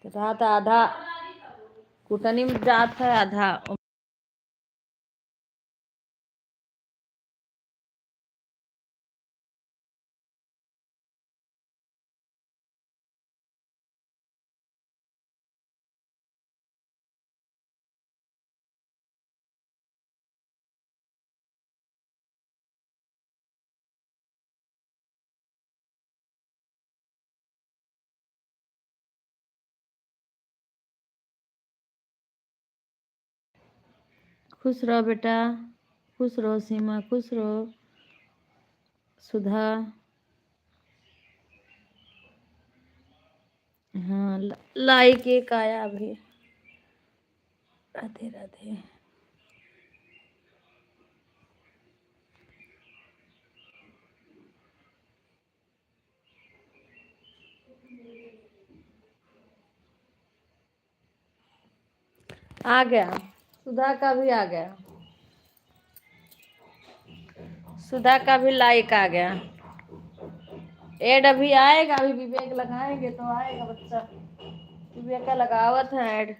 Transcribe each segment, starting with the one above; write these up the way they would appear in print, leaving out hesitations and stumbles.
तो रात आधा कुटनी में जात है, आधा खुश रहो बेटा, खुश रहो सीमा, खुश रहो सुधा। हाँ लाइक एक आया अभी। राधे राधे। आ गया, सुधा का भी आ गया, सुधा का भी लाइक आ गया। एड अभी आएगा, अभी विवेक लगाएंगे तो आएगा बच्चा। विवेक का लगावत है एड।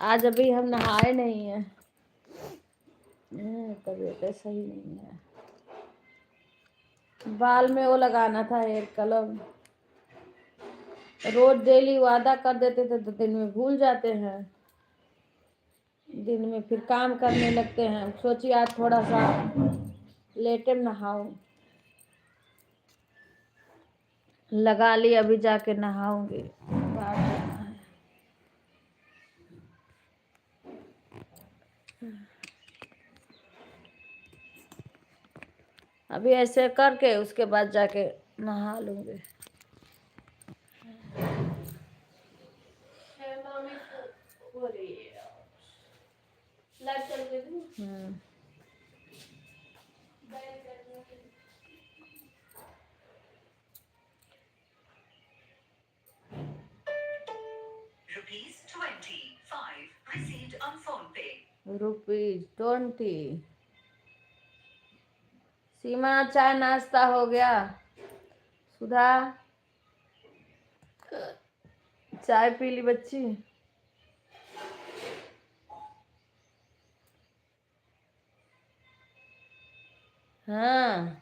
आज अभी हम नहाए नहीं है, तबीयत सही नहीं है। बाल में वो लगाना था हेयर कलर। रोज डेली वादा कर देते थे तो दिन में भूल जाते हैं, दिन में फिर काम करने लगते हैं। सोची आज थोड़ा सा लेटे नहाऊं, लगा ली, अभी जाके नहाऊंगी। अभी ऐसे करके उसके बाद जाके नहा लूंगी। ₹20 सीमा चाय नाश्ता हो गया? सुधा चाय पी ली बच्ची? हाँ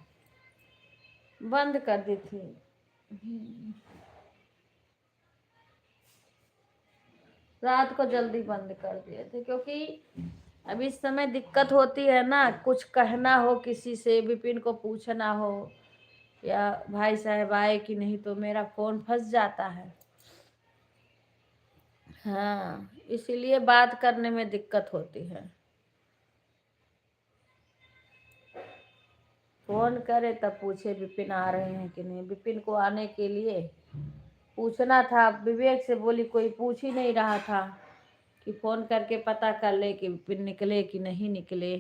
बंद कर दी थी। रात को जल्दी बंद कर दिए थे क्योंकि अब इस समय दिक्कत होती है ना, कुछ कहना हो किसी से, विपिन को पूछना हो या भाई साहब आए कि नहीं, तो मेरा फोन फंस जाता है। हाँ इसीलिए बात करने में दिक्कत होती है। फोन करे तब पूछे विपिन आ रहे हैं कि नहीं। विपिन को आने के लिए पूछना था, विवेक से बोली कोई पूछ ही नहीं रहा था कि फोन करके पता कर ले कि विपिन निकले कि नहीं निकले।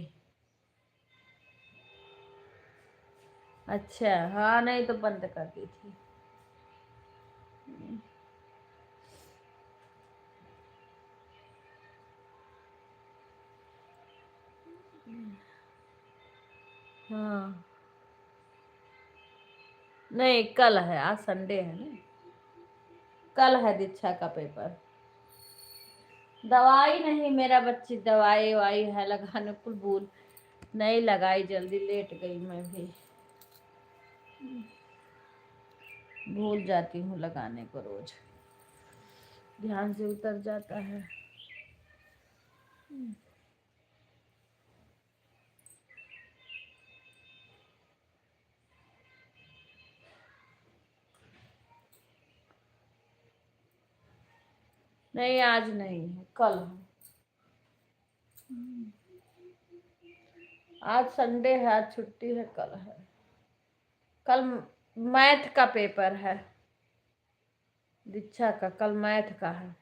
अच्छा हाँ, नहीं तो बंद कर दी थी। हाँ नहीं कल है, आज संडे है ना, कल है दीक्षा का पेपर। दवाई नहीं मेरा बच्ची, दवाई वाई है लगाने को भूल नहीं लगाई, जल्दी लेट गई। मैं भी भूल जाती हूँ लगाने को, रोज ध्यान से उतर जाता है। नहीं आज नहीं है, कल है। आज संडे है, आज छुट्टी है, कल है। कल मैथ का पेपर है दीक्षा का, कल मैथ का है।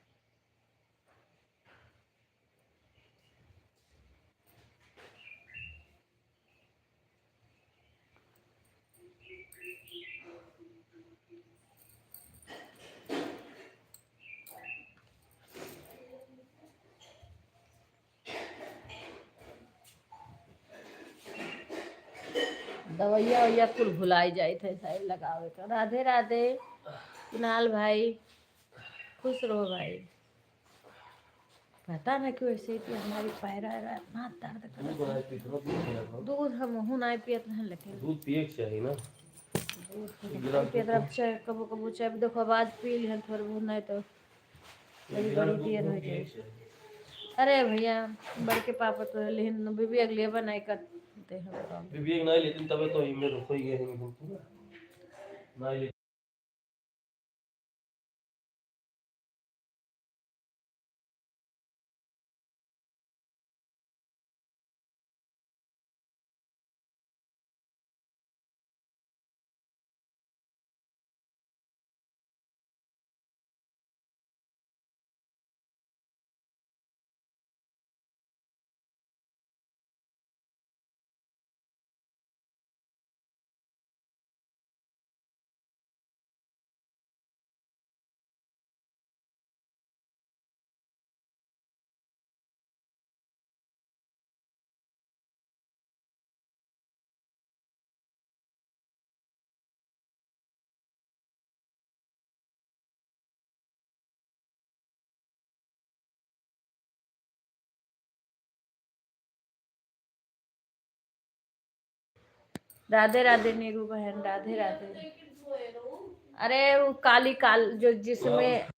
दवाइया वैया कुल भुलाई जाए थे, सही लगावे का। राधे राधे कुणाल भाई। खुश रहो भाई। पता ना क्यों ऐसे ही हमारी पैरा इतना दर्द कर दूध हम हूँ नहीं पियत नहीं, लेकिन दूध पिए के चाहिए ना। दूध नहीं पियत। अब चाय कबो कबो चाय देखो आवाज पी लिहन थोड़ी बहुत, नहीं तो बड़ी बड़ी देर हो जाए। अरे भैया बड़के पापा तो लेकिन बीबी अगले बनाई करते हैं। बीबी नहीं लेती तबे तो इनमें रुको ही गए नहीं। राधे राधे नीरू बहन, राधे राधे। अरे वो काली काल जो जिसमें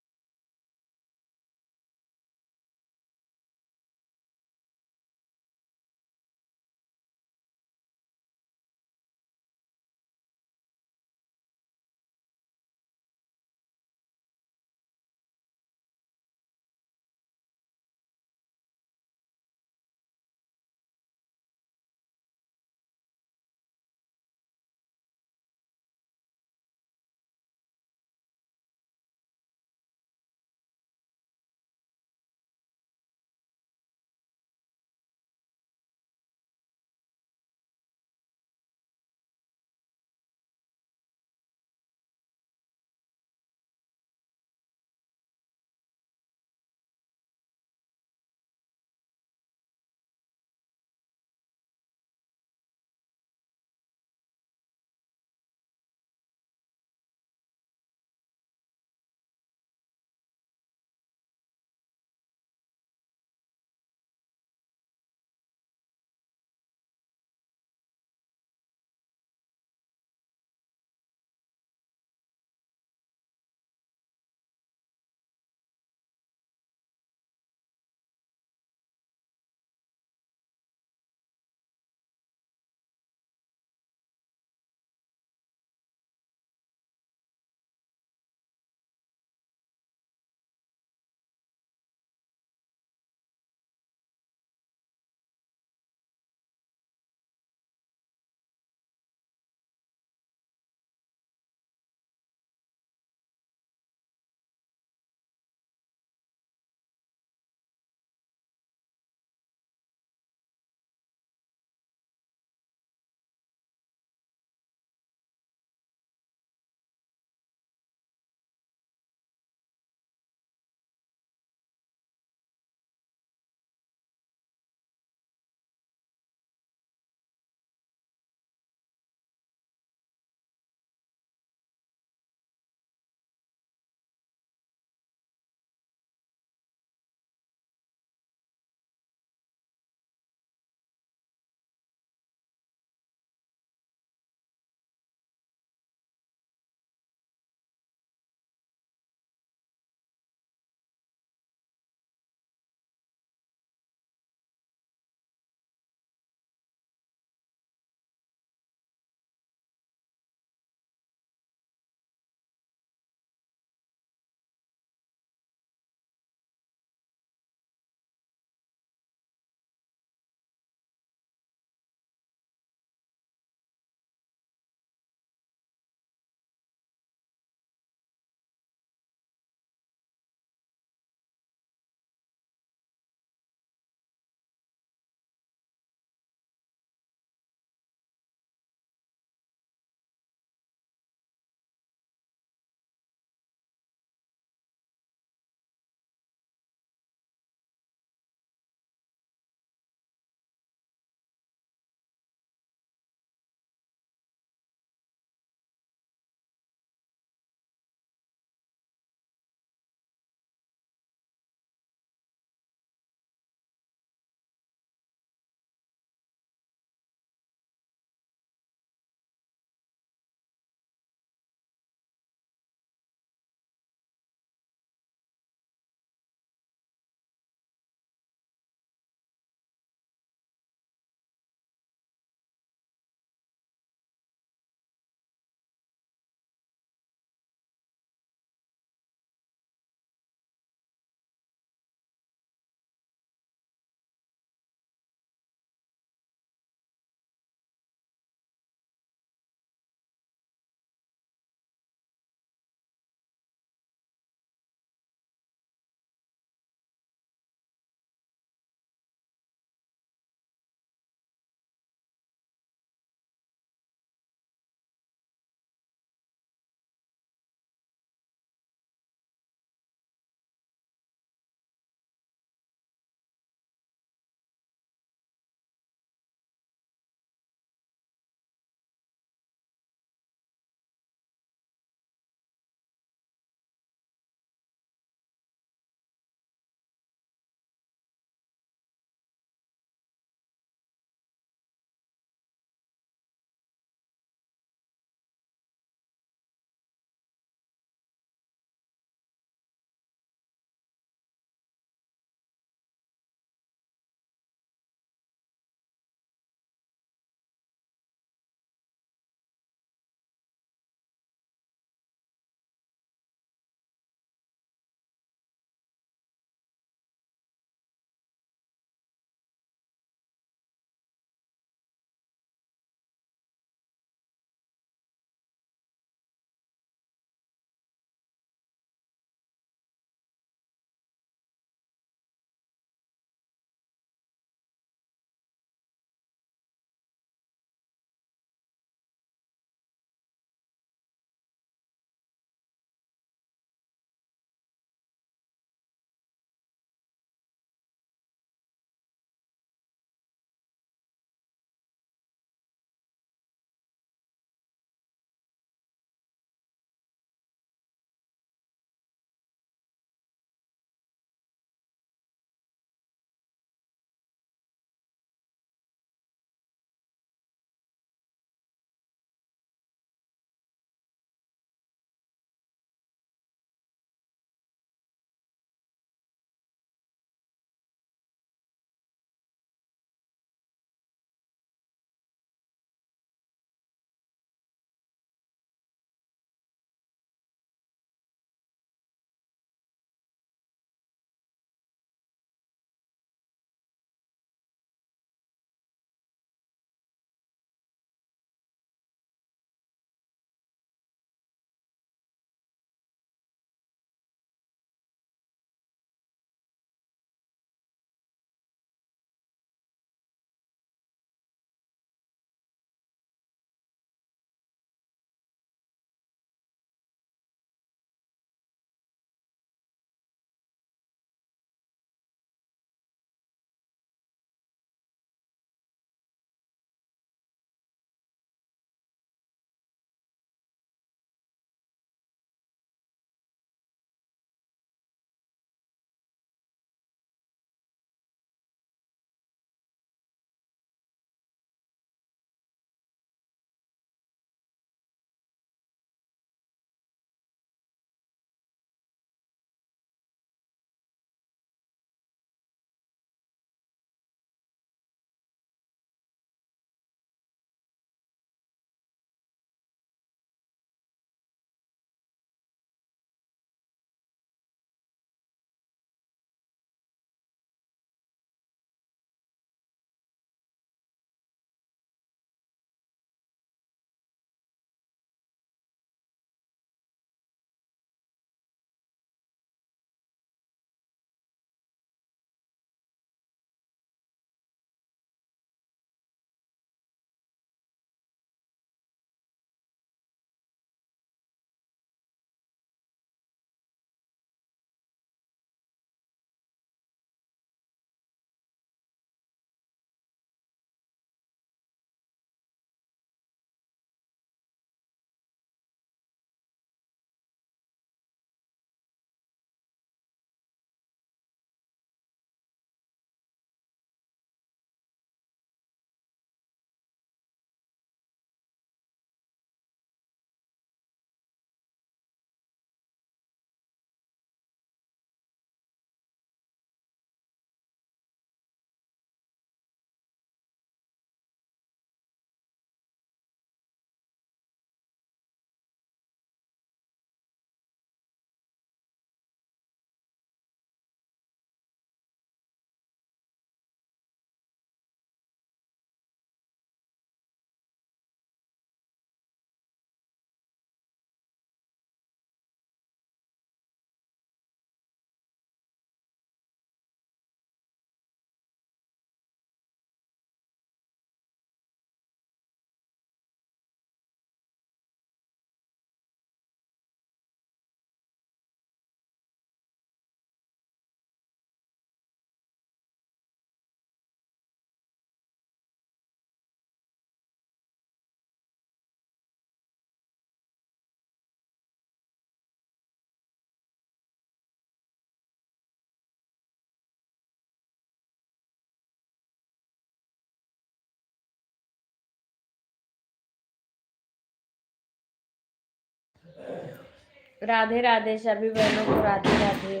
राधे राधे सभी बहनों को राधे राधे।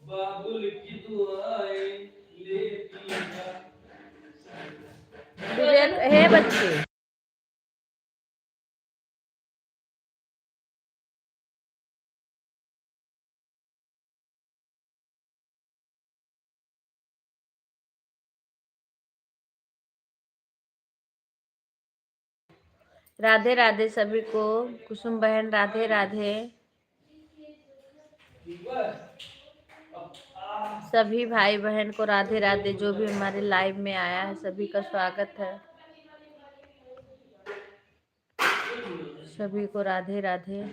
बाबुल की दुआएं लेती जा। विवेक है बच्चे। राधे राधे सभी को। कुसुम बहन राधे राधे। सभी भाई बहन को राधे राधे। जो भी हमारे लाइव में आया है सभी का स्वागत है। सभी को राधे राधे।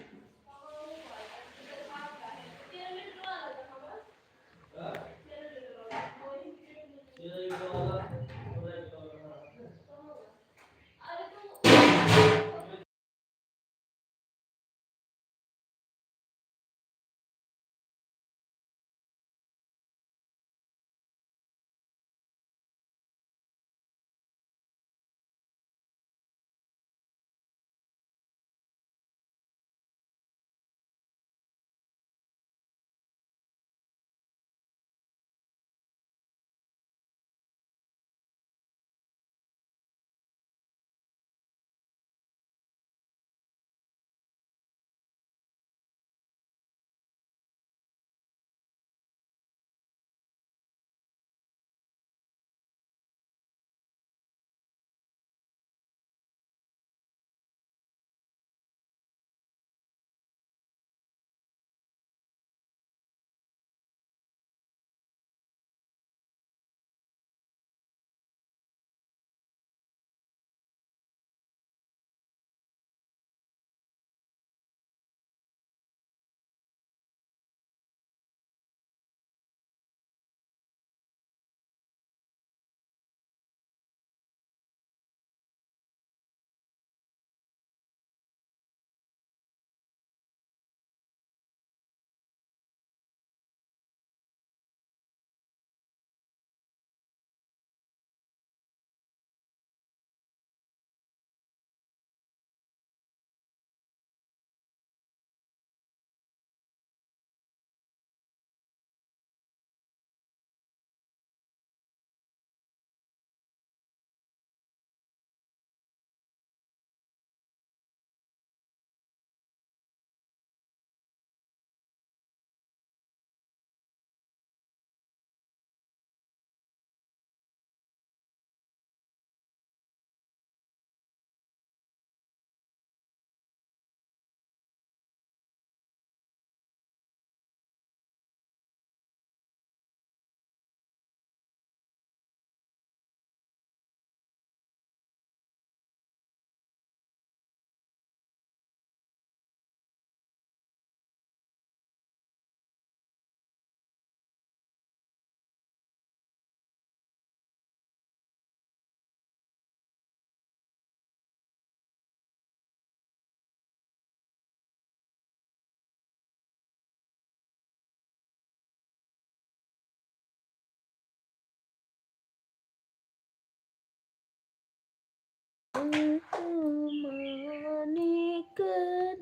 मानिक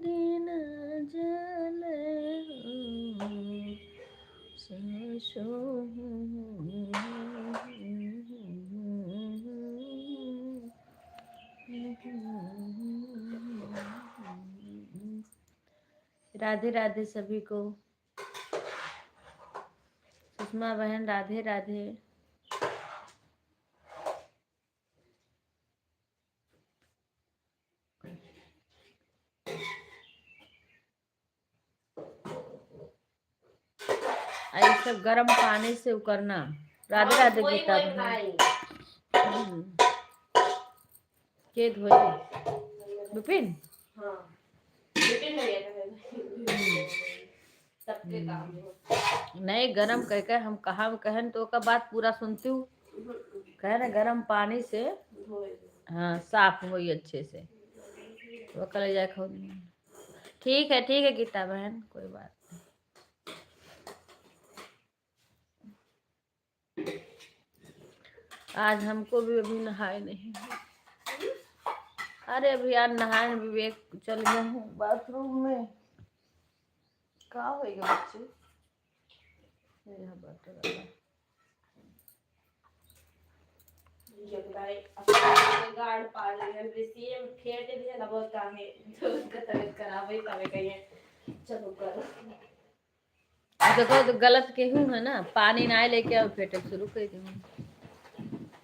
दिन जले राधे राधे सभी को। सुषमा बहन राधे राधे। ये सब गर्म पानी से उकरना। राधे राधे गीता बहन। के धोए विपिन। नहीं गरम कह के हम कहा कहन तो का बात पूरा सुनती हूँ। कह रहे गरम पानी से हाँ साफ हो अच्छे से वो कल जाए खो। ठीक है गीता बहन कोई बात नहीं। आज हमको भी अभी नहाए नहीं। अरे अभी यार नहाए विवेक चल गया हूँ बाथरूम में। का होएगा बच्चे यहाँ बैठे रहना। गाड़ पार ले सीएम खेते भी है ना बहुत काम है तो उसका तबीयत खराब है तबे कहिए चलो करो। देखो तो गलत केहू है ना पानी ना लेके अब फेटे शुरू कर दी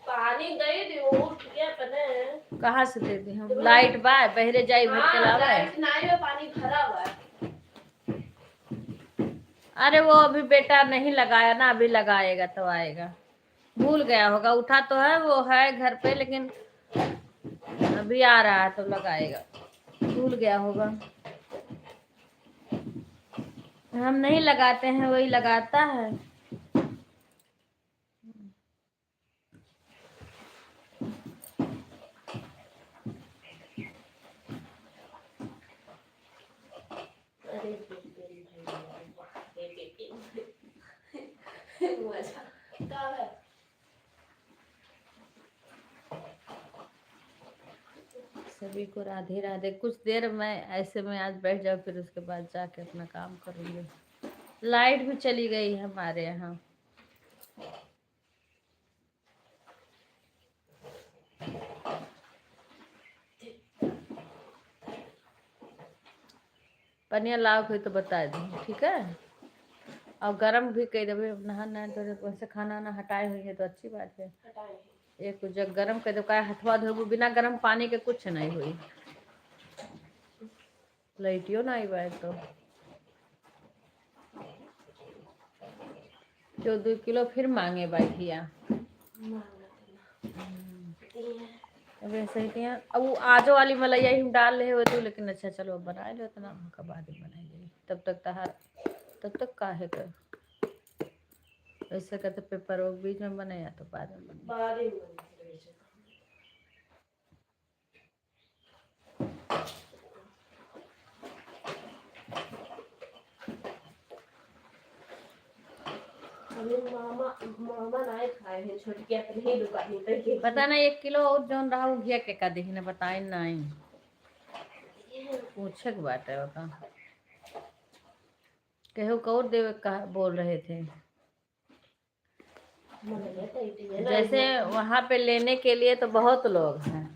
पानी दे दियो उठ के पता है कहाँ से दे दी हम लाइट बा बहरे जाई भर के लावा लाइट नहीं है पानी भरा हुआ है। अरे वो अभी बेटा नहीं लगाया ना अभी लगाएगा तो आएगा भूल गया होगा उठा तो है वो है घर पे लेकिन अभी आ रहा है तो लगाएगा भूल गया होगा। हम नहीं लगाते हैं वही लगाता है। सभी को राधे राधे। कुछ देर मैं ऐसे में आज बैठ जाऊँ फिर उसके बाद जाके अपना काम करूँगी। लाइट भी चली गई है हमारे यहाँ। पनिया लाओ कोई तो बता दी ठीक है और गरम भी कह देवे नहा तो वैसे खाना ना हटाए हुई है तो अच्छी बात है। एक जग गरम कर दो का हथवा धोबू बिना गरम पानी के कुछ नहीं हुई लाइटियो ना आई तो 14 किलो फिर मांगे बैठिया वैसे ही अब वो आजो वाली मलैया ही डाल रहे हो तो लेकिन अच्छा चलो बना लो इतना का बाद में बनाइए तब तक काहे कर ऐसे कहते पेपर वो बीच में बने या तो बाद में मामा नहीं खाए हैं छोटी के अपने ही दुकान पे पता नहीं 1 किलो और जोन रहा घिया के का देखी ने बताए नहीं पूछे के बात है बता कहो कौर देवे का बोल रहे थे जैसे वहां पे लेने के लिए तो बहुत लोग हैं।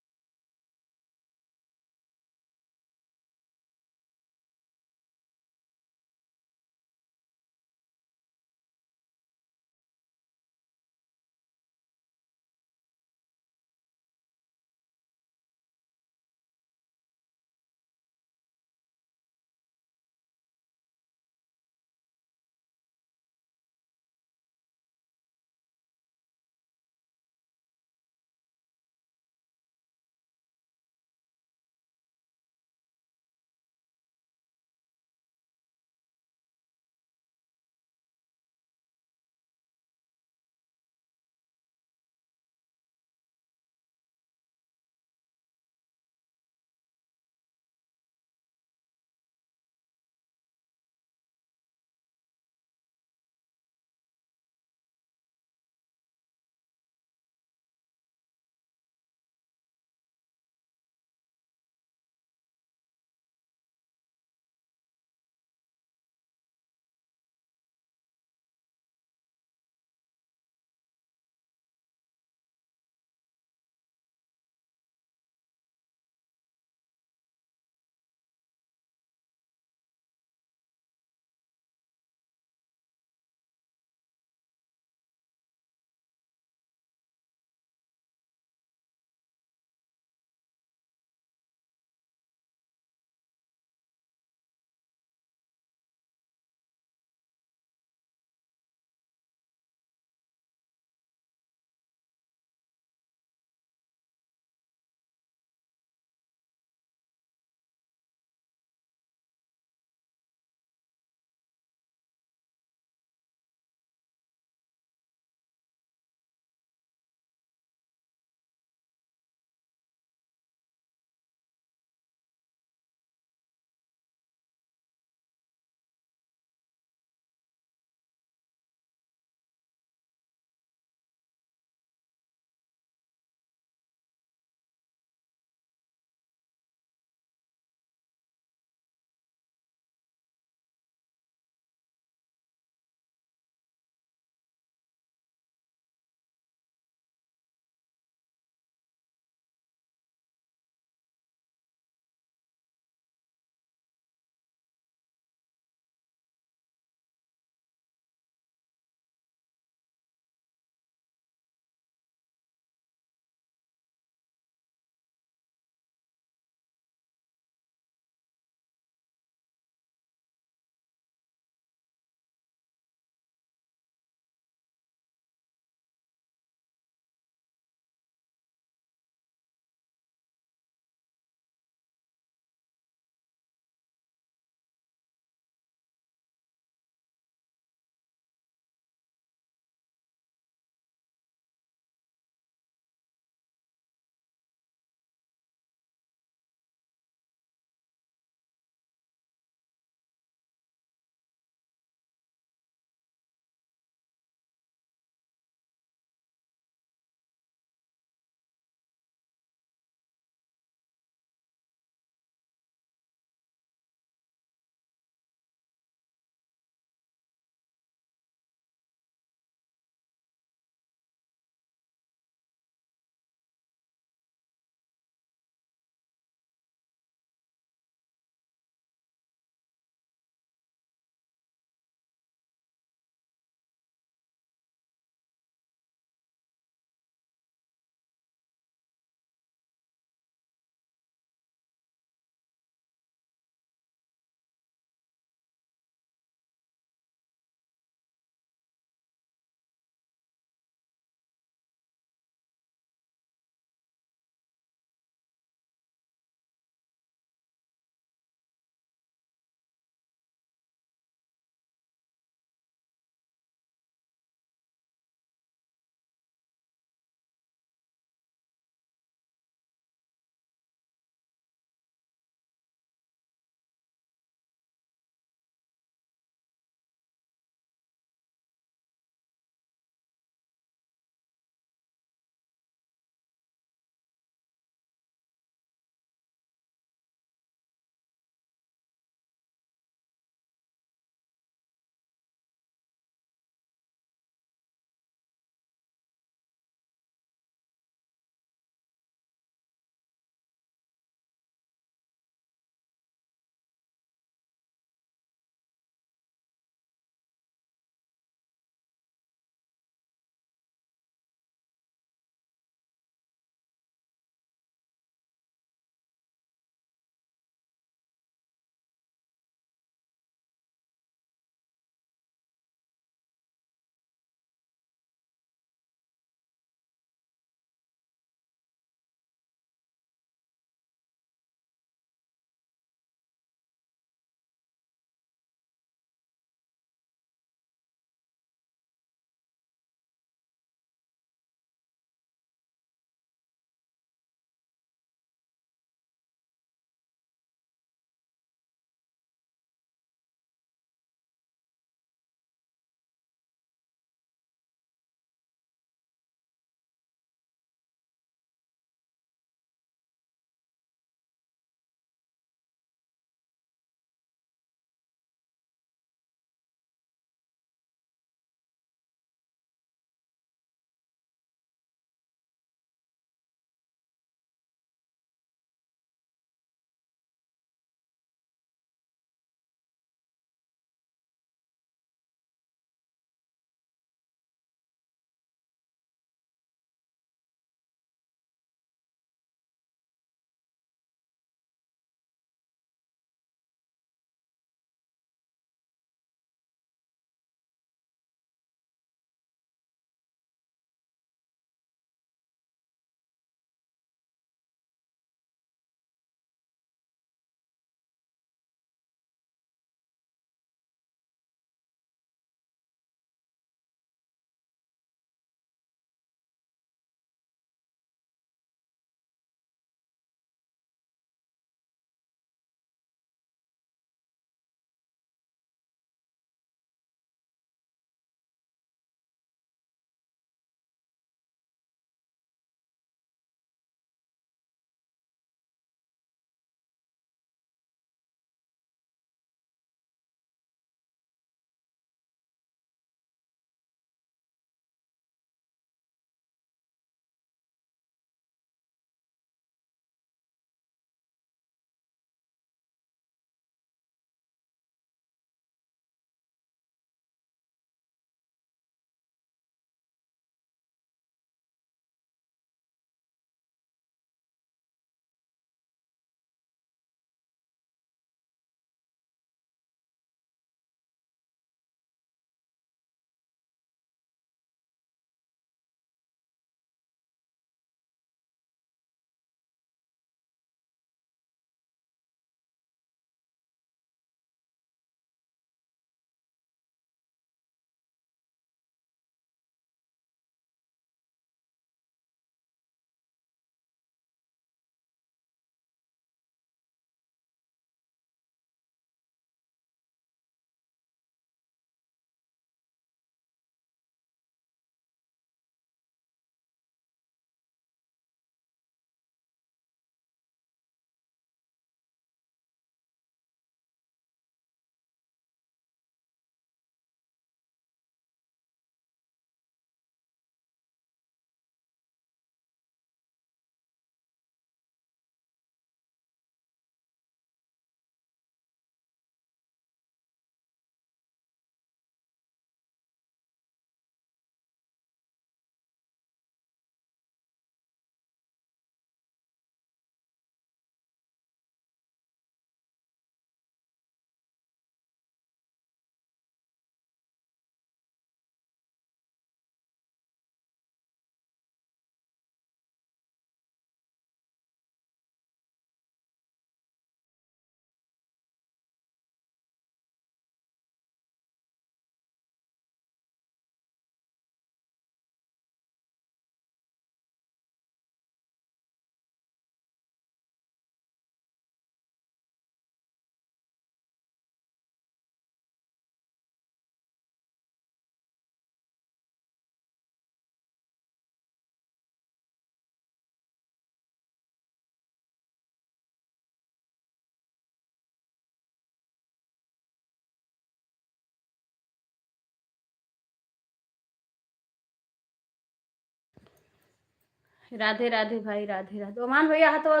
राधे राधे भाई, राधे राधे। ओमान भैया हाथ तो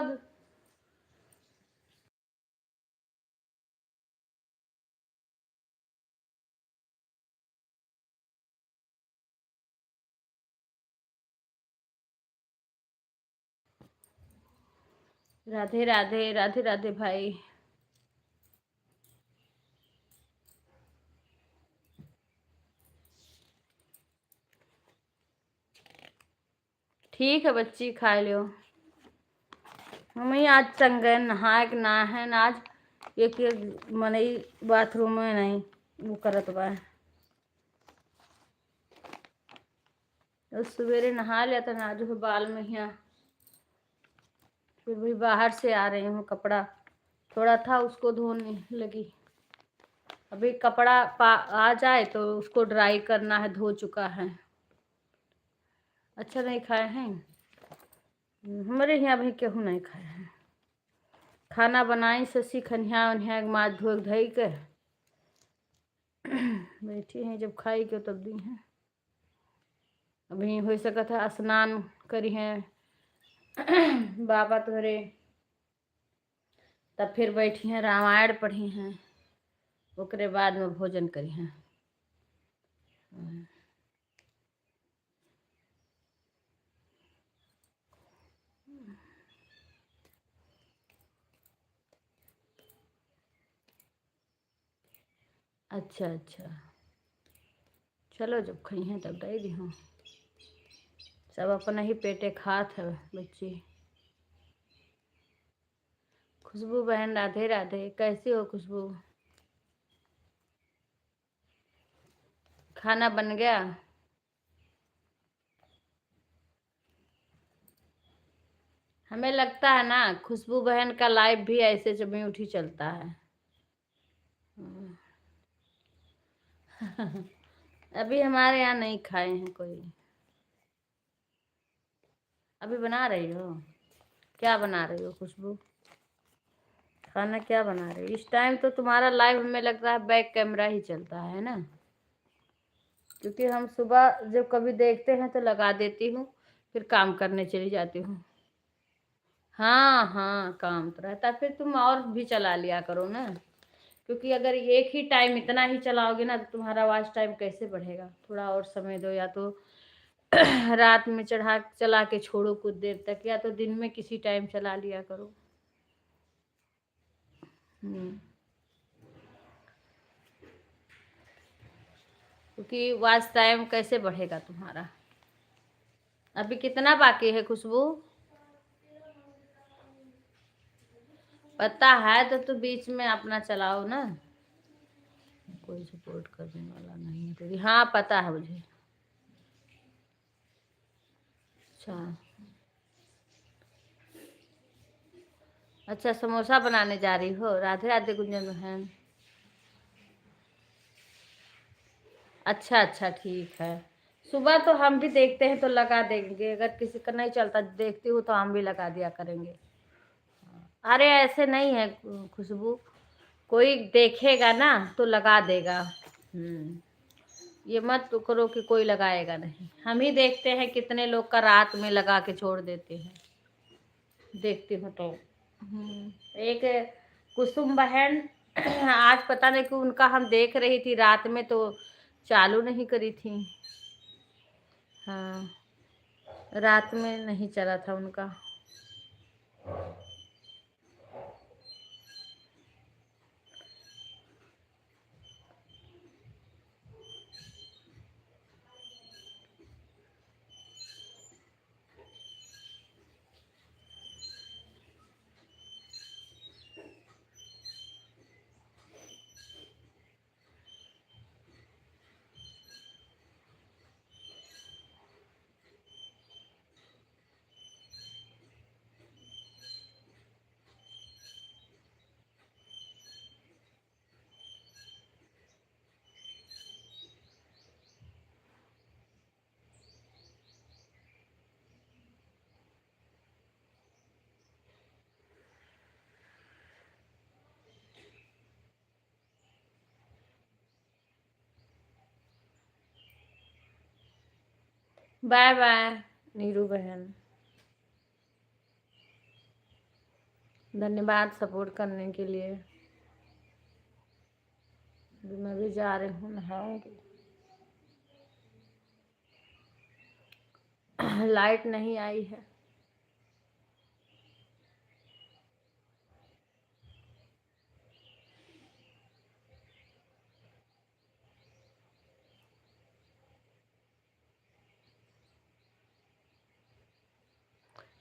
राधे राधे, राधे राधे भाई। ठीक है बच्ची, खा लियो। मम्मी आज संगे नहाए कि ना है ना, आज एक मनई बाथरूम में नहीं वो करत बा। तो सवेरे नहा लिया था ना, जो बाल में यहाँ, फिर भी बाहर से आ रही हूँ, कपड़ा थोड़ा था उसको धोने लगी। अभी कपड़ा आ जाए तो उसको ड्राई करना है, धो चुका है। अच्छा नहीं खाए हैं हमारे यहाँ, अभी केहू नहीं खाए हैं। खाना बनाई ससी खनिया उनिया माछ धो धई के बैठी हैं, जब खाई के तब दी हैं। अभी हो सका था स्नान करी हैं बाबा तोरे, तब फिर बैठी हैं रामायण पढ़ी हैं, ओकरे बाद में भोजन करी हैं। अच्छा अच्छा, चलो जब खई हैं तब दे दी हूँ। सब अपना ही पेटे खात है बच्ची। खुशबू बहन राधे राधे, कैसी हो खुशबू? खाना बन गया? हमें लगता है ना खुशबू बहन का लाइव भी ऐसे जमी उठी चलता है। अभी हमारे यहाँ नहीं खाए हैं कोई। अभी बना रही हो? क्या बना रही हो खुशबू? खाना क्या बना रही हो? इस टाइम तो तुम्हारा लाइव हमें लग रहा है बैक कैमरा ही चलता है ना, क्योंकि हम सुबह जब कभी देखते हैं तो लगा देती हूँ, फिर काम करने चली जाती हूँ। हाँ हाँ, काम तो रहता है, फिर तुम और भी चला लिया करो ना, क्योंकि अगर एक ही टाइम इतना ही चलाओगे ना तो तुम्हारा वॉच टाइम कैसे बढ़ेगा। थोड़ा और समय दो, या तो रात में चला के छोड़ो कुछ देर तक, या तो दिन में किसी टाइम चला लिया करो। क्योंकि वॉच टाइम कैसे बढ़ेगा तुम्हारा। अभी कितना बाकी है खुशबू? पता है तो बीच में अपना चलाओ ना, कोई सपोर्ट करने वाला नहीं है तो। हाँ पता है मुझे। अच्छा अच्छा, समोसा बनाने जा रही हो? राधे राधे गुंजन बहन। अच्छा अच्छा ठीक है, सुबह तो हम भी देखते हैं तो लगा देंगे, अगर किसी का नहीं चलता देखती हूँ तो हम भी लगा दिया करेंगे। अरे ऐसे नहीं है खुशबू, कोई देखेगा ना तो लगा देगा। ये मत तो करो कि कोई लगाएगा नहीं, हम ही देखते हैं कितने लोग का रात में लगा के छोड़ देते हैं, देखती हूँ तो। एक कुसुम बहन आज पता नहीं कि उनका हम देख रही थी रात में तो चालू नहीं करी थी। हाँ, रात में नहीं चला था उनका। बाय बाय नीरू बहन। धन्यवाद सपोर्ट करने के लिए। अभी मैं भी जा रही हूँ, नहाऊंगी। लाइट नहीं आई है।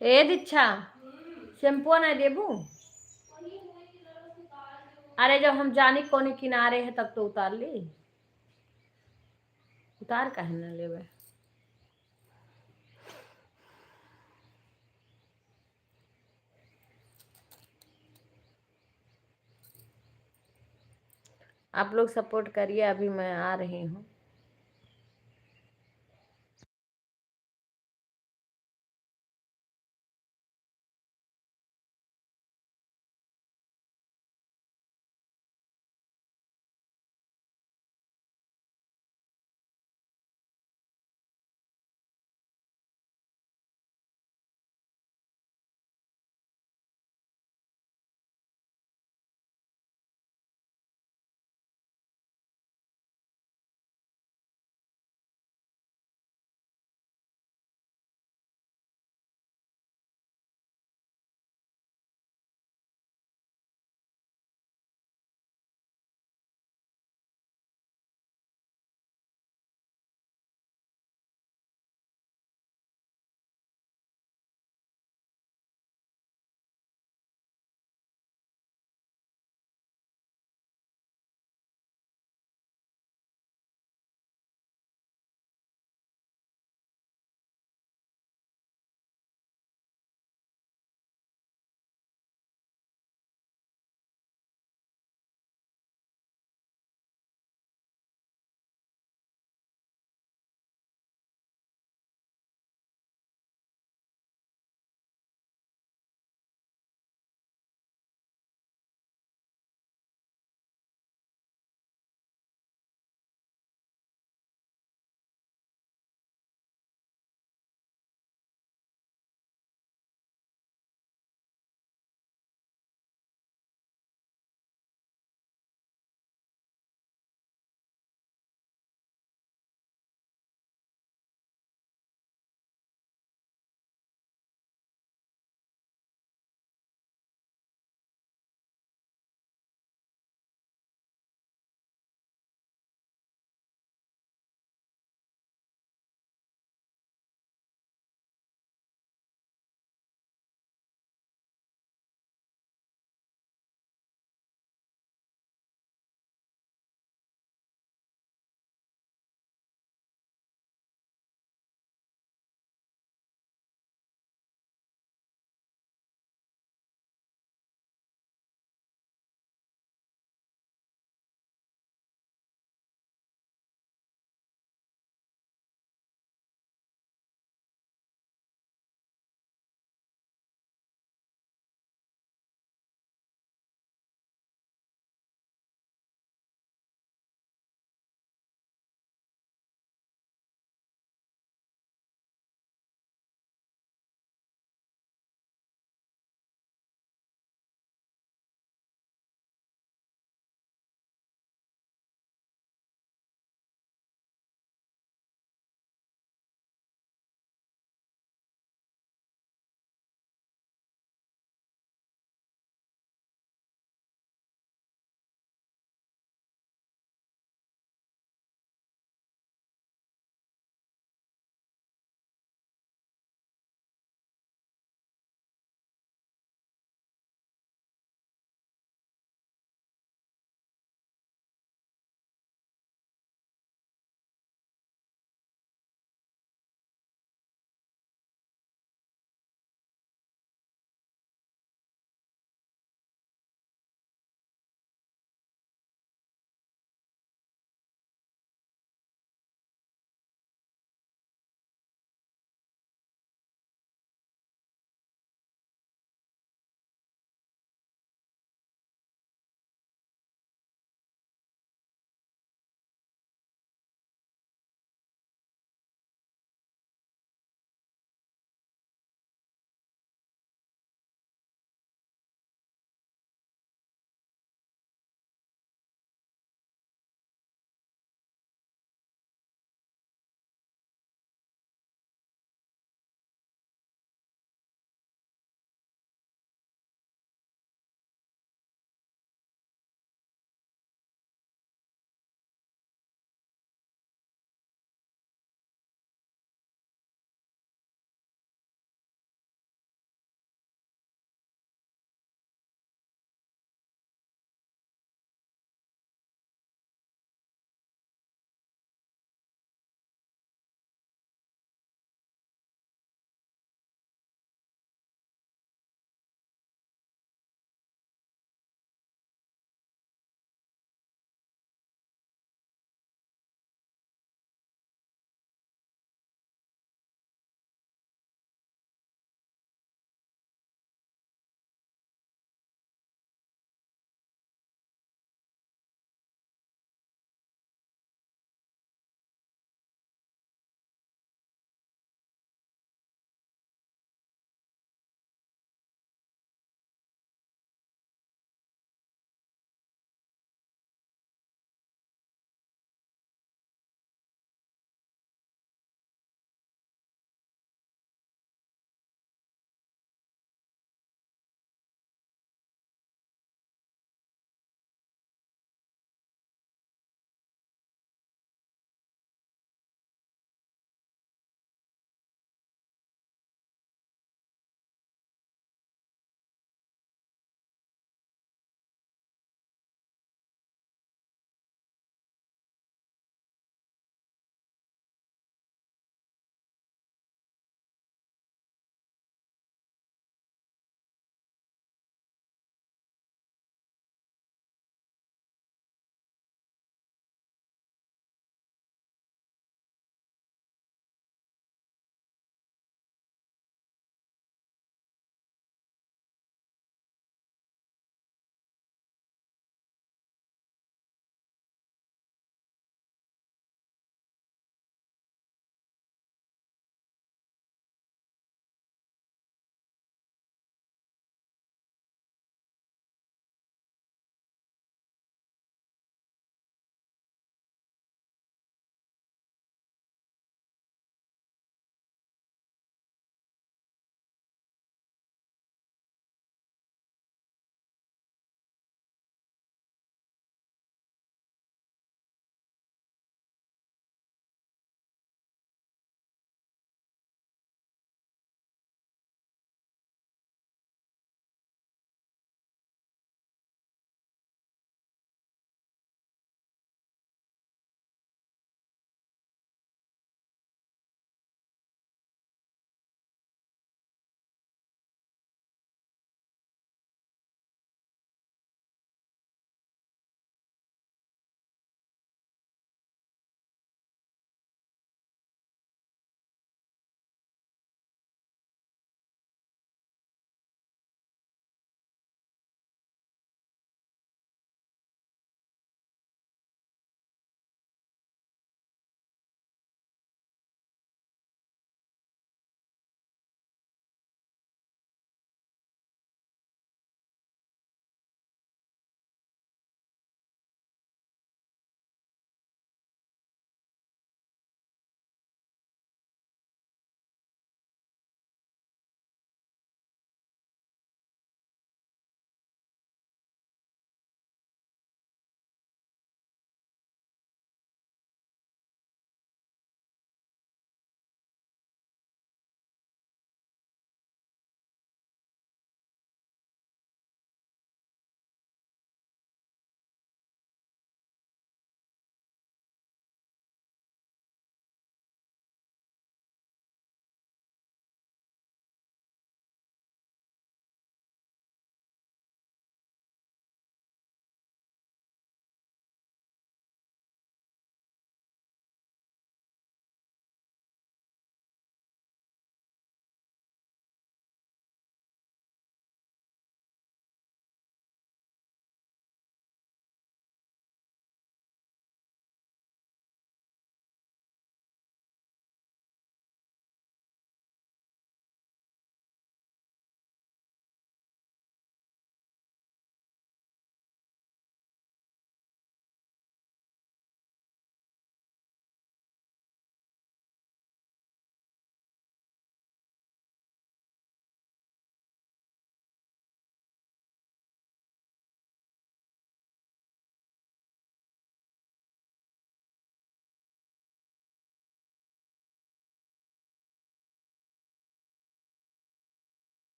ए दीक्षा, शैम्पू नहीं देबू? अरे जब हम जानी कोने किनारे है तब तो उतार ली। उतार काहे न लेवे? आप लोग सपोर्ट करिए, अभी मैं आ रही हूँ।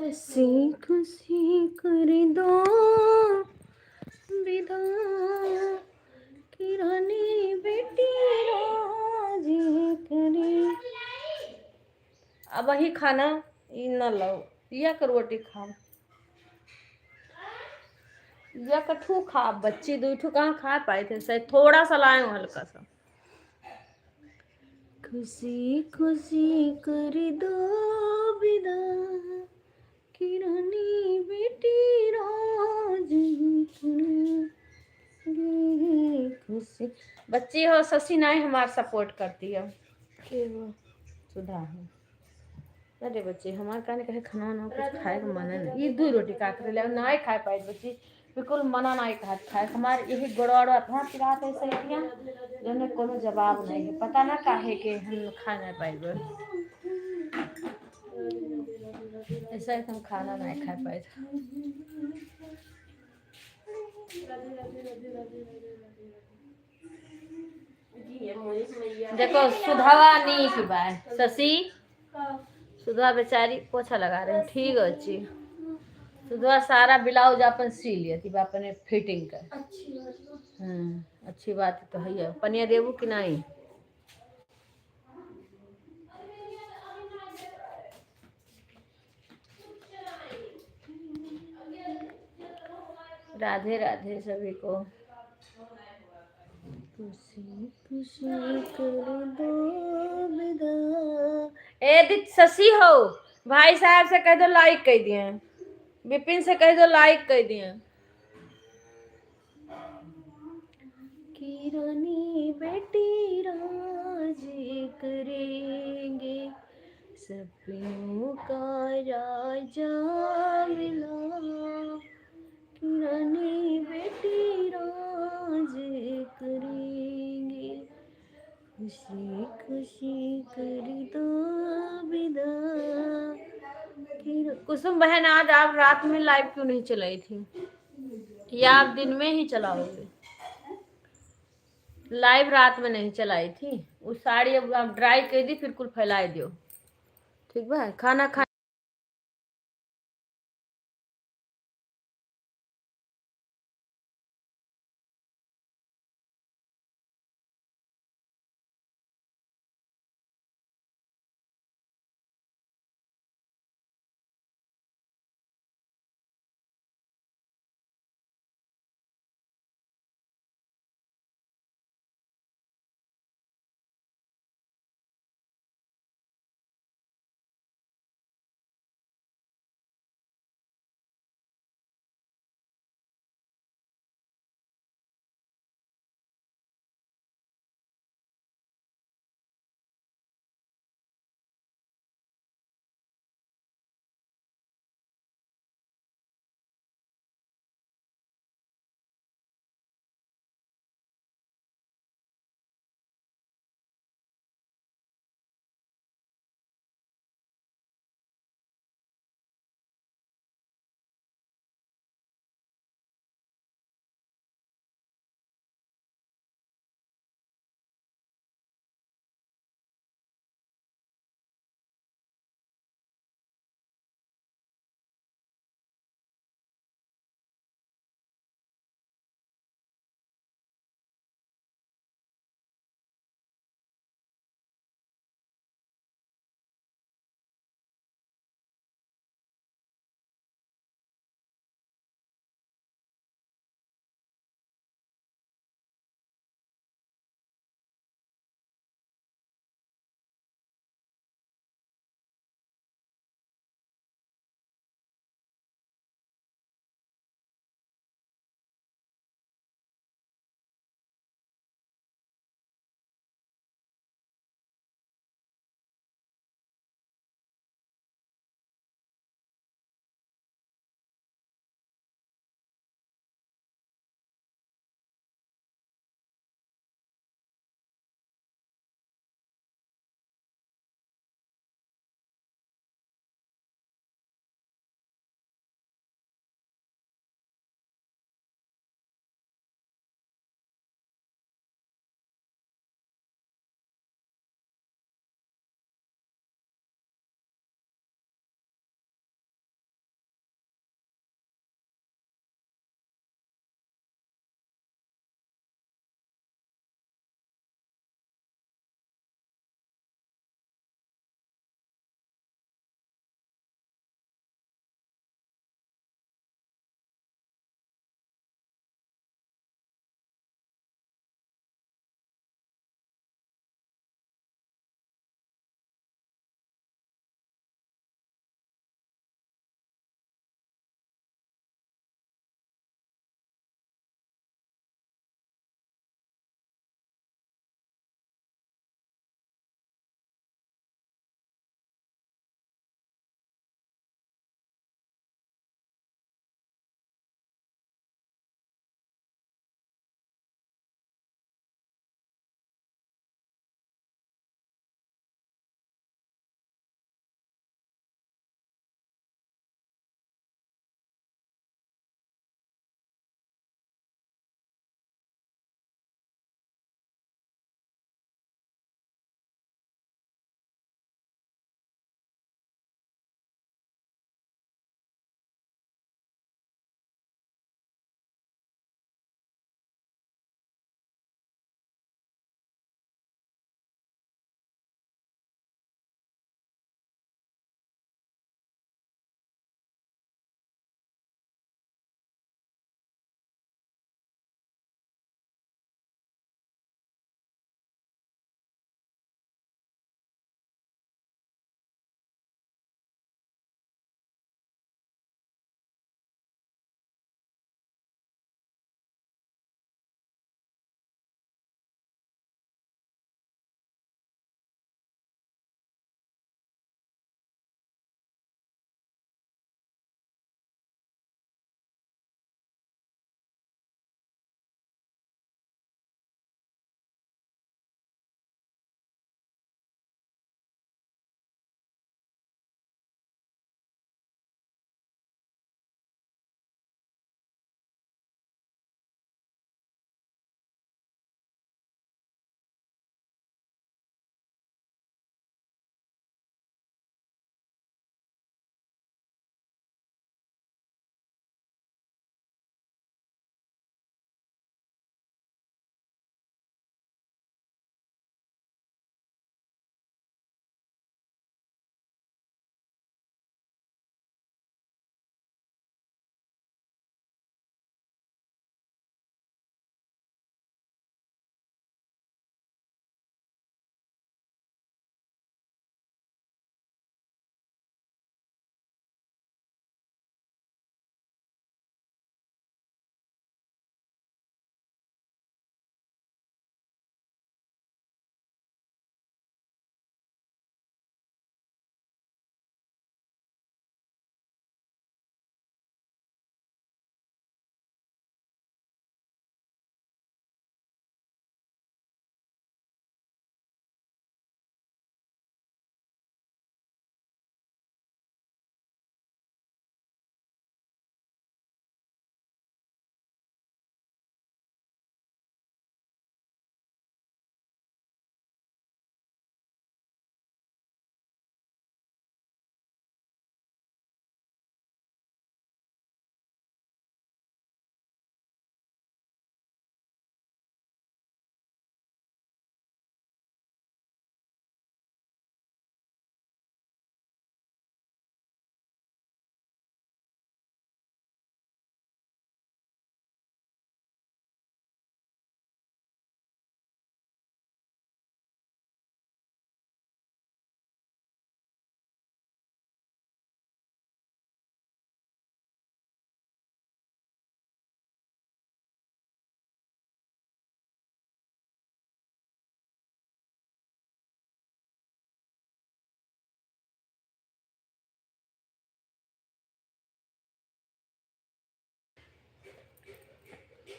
खुशी खुशी कर दो विदा की रानी बेटी राजी करे। अब वही खाना ई न लो या कर रोटी खाओ या कठू खा बच्ची दू ठू कहाँ खा पाए थे शायद थोड़ा सा लाए हो हल्का सा। खुशी खुशी कर दो विदा की रानी बेटी राजी करे। खुशी बच्ची हो शशि नाई हमारा सपोर्ट करती है के वो सुधा है। अरे बच्चे हमारे कहने कहे खाना ना कुछ खाए का मन नहीं ये दो रोटी का कर ले ना खा पाए बच्ची बिल्कुल मना नहीं कहा खाए हमारे यही गड़बड़ था पिरात ऐसे किया जने कोनो जवाब नहीं है पता ना काहे के हम खा नहीं पाए ऐसा हम खाना नहीं खा पाए। देखो सुधावा नहीं की बात शशि सुधा बेचारी पोछा लगा रहे हैं ठीक अच्छी सुधा सारा ब्लाउज अपन सी लिया थी अपने फिटिंग का। अच्छी बात तो है पनिया देबू कि नहीं। राधे राधे सभी को। खुशी खुशी कर दो विदा। ए शशि हो भाई साहब से कह दो लाइक कर दिए विपिन से कह दो लाइक कर दिए। की रानी बेटी राजी करेंगे सपनों का राजा मिला की रानी बेटी राज करेंगे खुशी खुशी कर दो विदा। कुसुम बहन आज आप रात में लाइव क्यों नहीं चलाई थी या आप दिन में ही चलाओगे। लाइव रात में नहीं चलाई थी उस साड़ी अब आप ड्राई कर दी फिर कुल फैला दो ठीक बा खाना खा।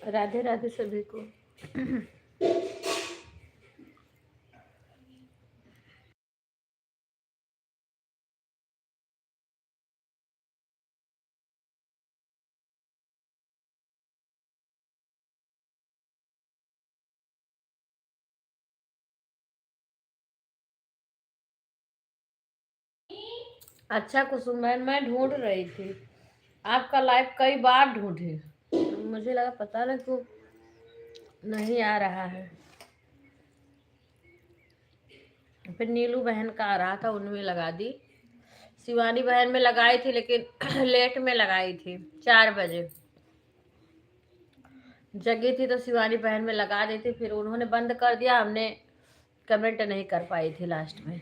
राधे राधे सभी को। अच्छा कुसुम बहन, मैं ढूंढ रही थी आपका लाइव, कई बार ढूंढे, मुझे लगा पता नहीं क्यों नहीं आ रहा है। फिर नीलू बहन का आ रहा था, उनमें लगा दी। शिवानी बहन में लगाई थी लेकिन लेट में लगाई थी, 4 बजे जगी थी तो शिवानी बहन में लगा दी थी, फिर उन्होंने बंद कर दिया, हमने कमेंट नहीं कर पाई थी लास्ट में।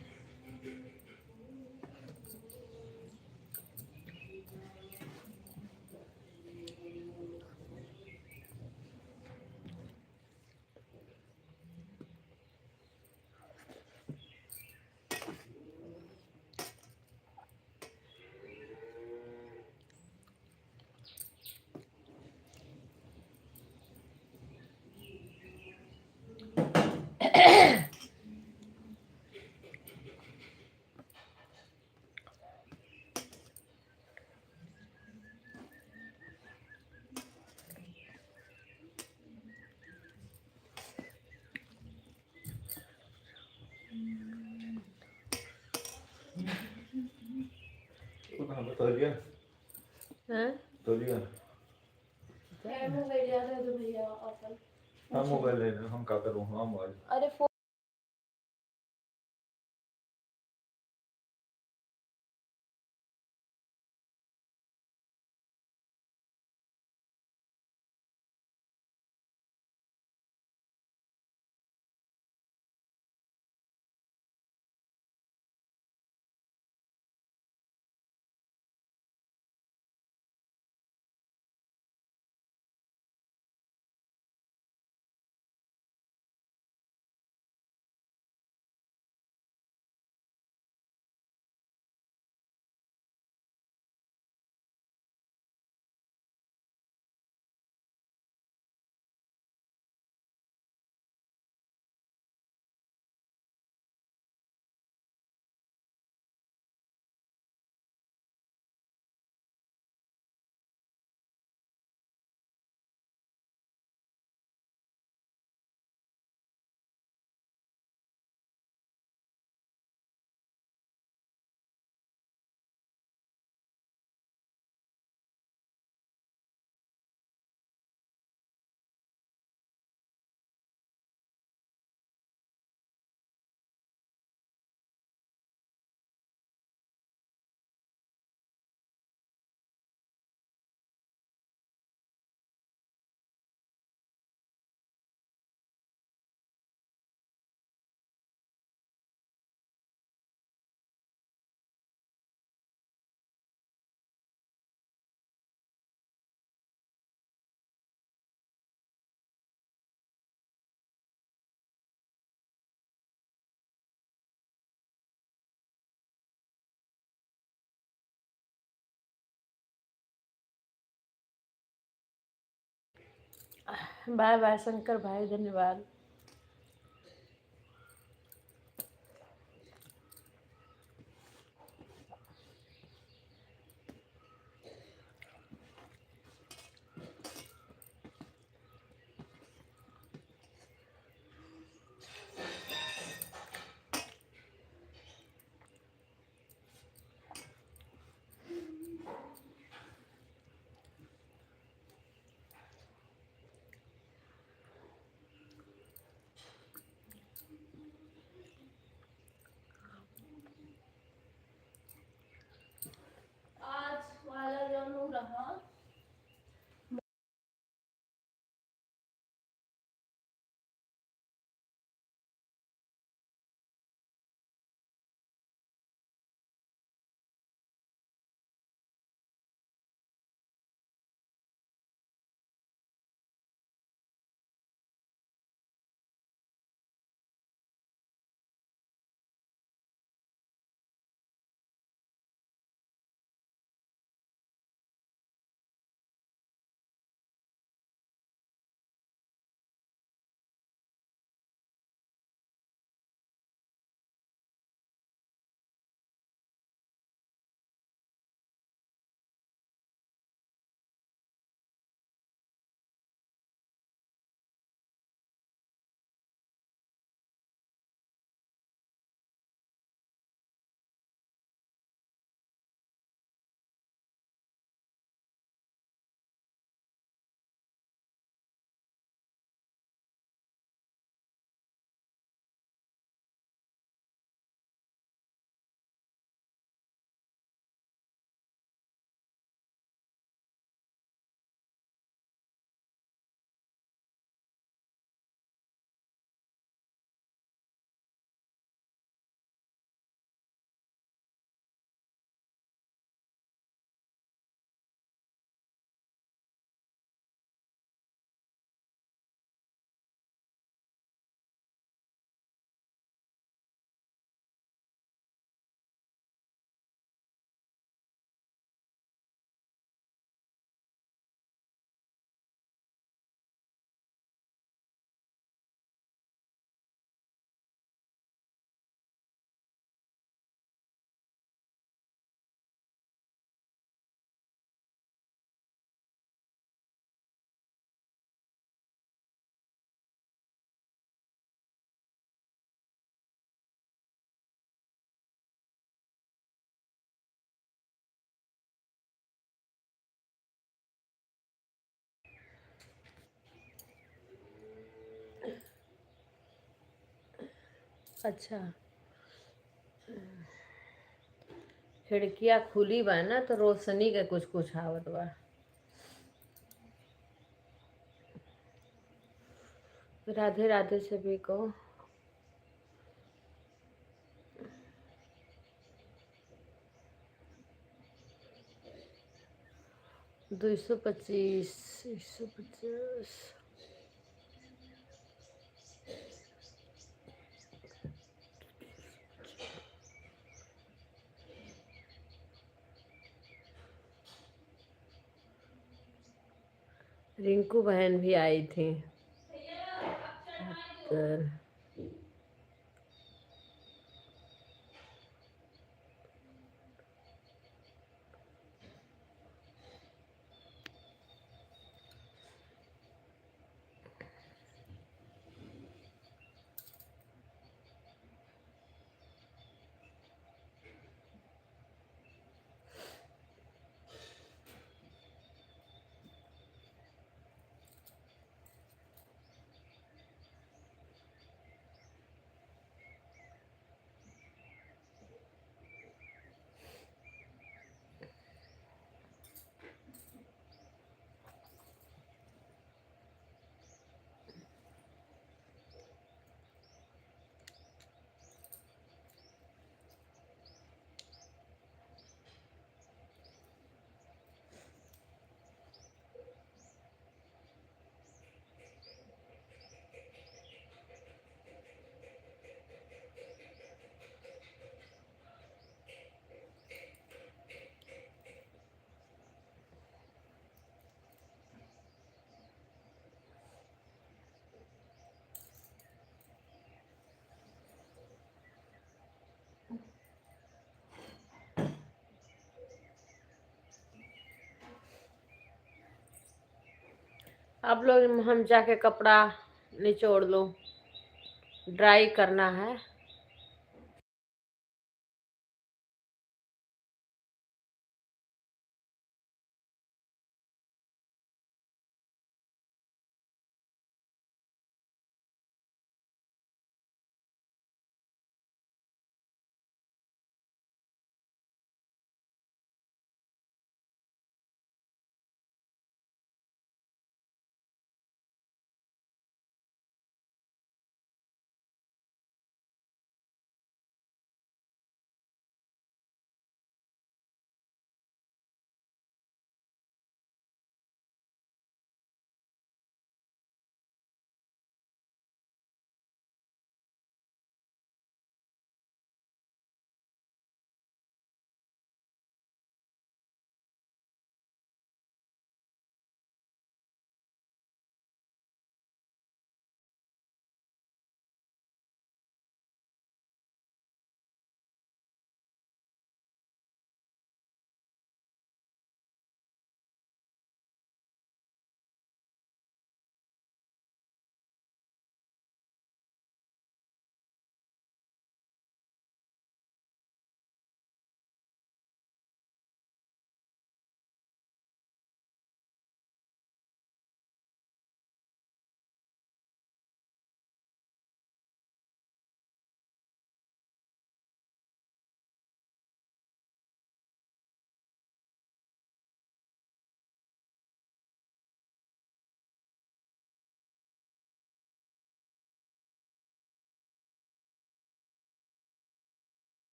तौलिया हैं? तौलिया मोबाइल याद है तो भैया अपन। हाँ मोबाइल ले लो, हम क्या करूँ, हाँ मोबाइल अरे बाय बाय शंकर भाई, धन्यवाद। अच्छा, खिड़कियाँ खुली बा ना तो रोशनी के कुछ कुछ आवत बा। राधे राधे सभी को। 225, 150। रिंकू बहन भी आई थी। तो आप लोग हम जाके कपड़ा निचोड़ लो, ड्राई करना है।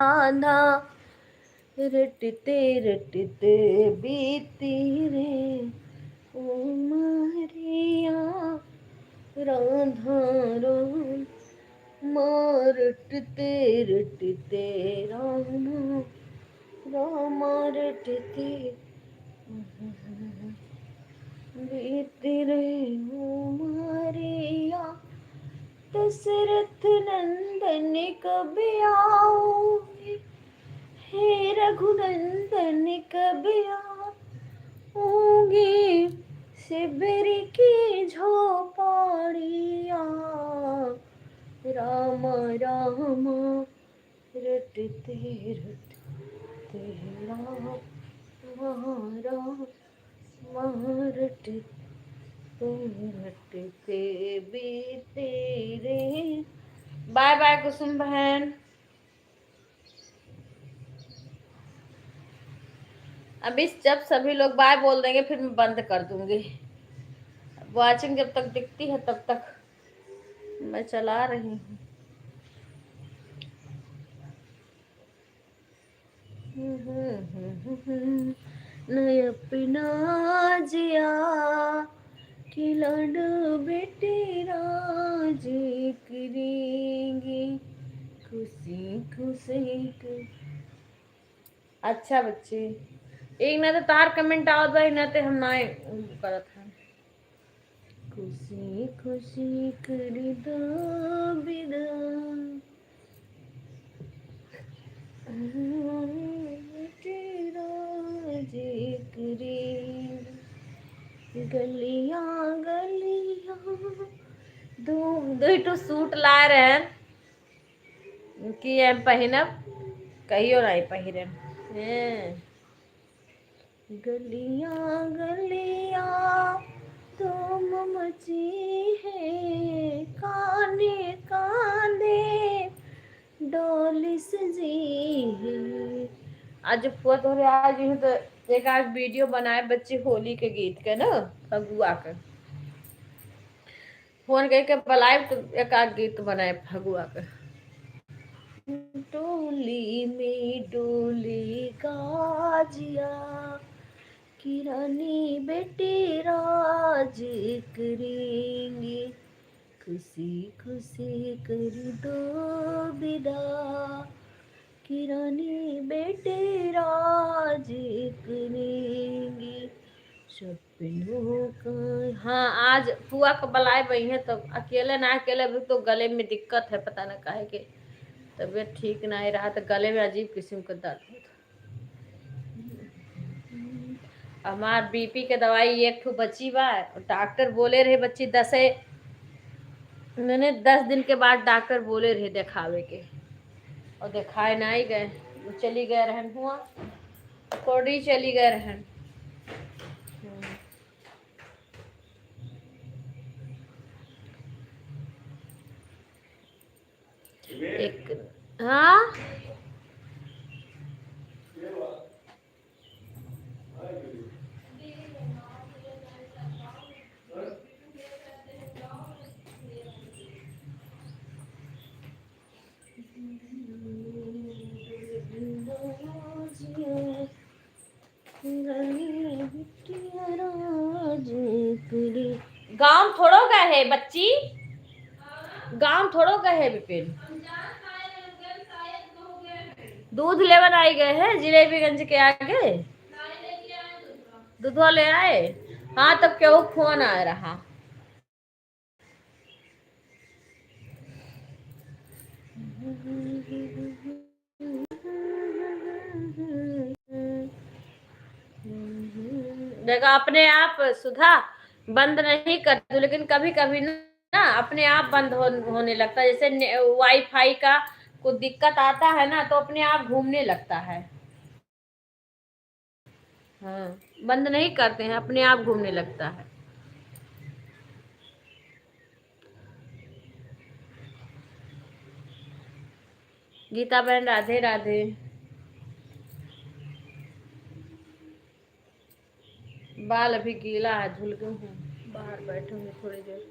आना रटते रटते बीती रे उमरिया राधा राम रटते रटते राम राम रटते बीती रे उमरिया दशरथ नंदन कब आओगे हे रघुनंदन कब आओगे शिविर की झोपड़िया राम राम रटते रटते राम राम रटते रटते बीते रे। बाय बाय कुसुम बहन। अभी जब सभी लोग बाय बोल देंगे फिर मैं बंद कर दूंगी। वॉचिंग जब तक दिखती है तब तक मैं चला रही हूँ। नय अपना जिया खिलौन बेटे राज करेंगे खुशी खुशी अच्छा बच्चे एक ना तो तार कमेंट आवत बा ना ते हम ना करत हैं खुशी खुशी कर दो विदा तेरा जिक्र गलियां गलियां दो दो सूट ला रहे हैं कि हम पहिनब कहियो नहीं पहिरन गलियां गलियां तुम मची है काने कांदे डोली सजी है। आज फुआ तोरे आज यूं तो एक आज वीडियो बनाए बच्चे होली के गीत के ना फगुआ के फोन करके बुलाए तो एक आध गीत बनाए फगुआ के डोली में डोली गाजिया किरानी बेटी राज करेंगे खुशी खुशी कर दो विदा किरानी बेटे राज करेंगे सपनों का। हाँ आज फुआ को बुलाए बही है तो अकेले ना अकेले भी तो गले में दिक्कत है पता ना काहे के तबीयत ठीक ना ही रहा तो गले में अजीब किस्म का दर्द होता। हमार बीपी के दवाई एक ठो बची बा डॉक्टर बोले रहे बच्ची 10 दिन के बाद डॉक्टर बोले रहे दिखावे के और दिखाए ना ही गए वो चली गए रहन हुआ थोड़ी चली गए रहन एक हाँ गांव थोड़ो गए है बच्ची गांव थोड़ो गए है विपिन दूध लेवन आई गए हैं जिलेबीगंज के आगे दूध ले आए। हाँ तब क्यों फोन आ रहा देखो अपने आप सुधा बंद नहीं कर दो लेकिन कभी कभी ना अपने आप बंद होने लगता है जैसे वाईफाई का कुछ दिक्कत आता है ना तो अपने आप घूमने लगता है। हाँ बंद नहीं करते हैं अपने आप घूमने लगता है। गीता बहन राधे राधे। बाल अभी गीला है धुल गए हूँ बाहर बैठूंगी थोड़ी देर।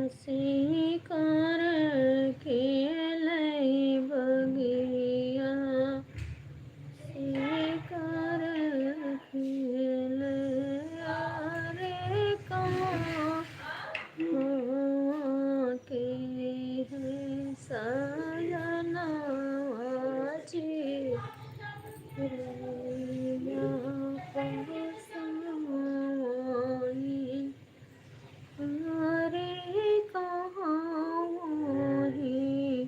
शिकार खेलै बगिया शिकार खेलै रे कहाँ के है सजना चिड़ैया पसाई रे कहाँ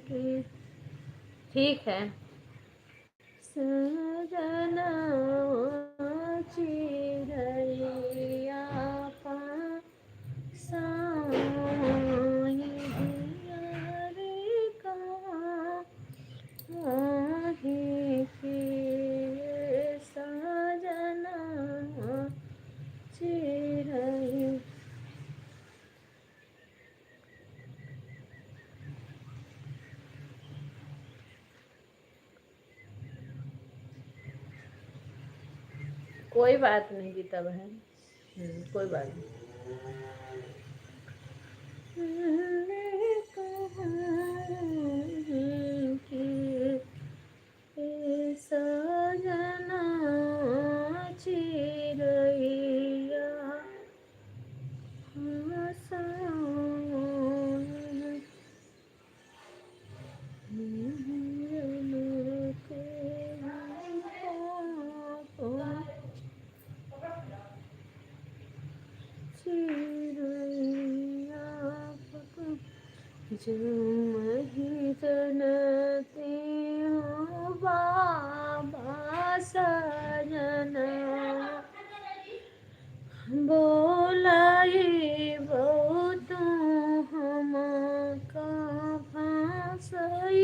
के। ठीक है। सजना चिड़ैया पसाई रे कहाँ के सजना चिड़ैया। कोई बात नहीं गीता बहन, कोई बात नहीं। सजना चिड़ैया जुमही जनती हूँ बाबा सजना बोलाई बहुत हम का भाषई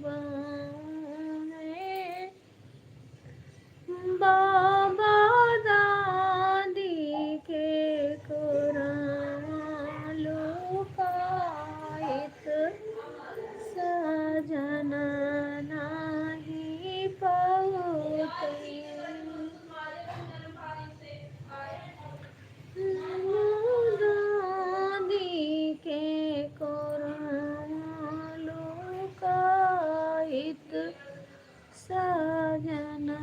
बने बाबा दादी के कुरान लुकाइत सजना नहीं पाते दादी के कुरान लुकाइत सजना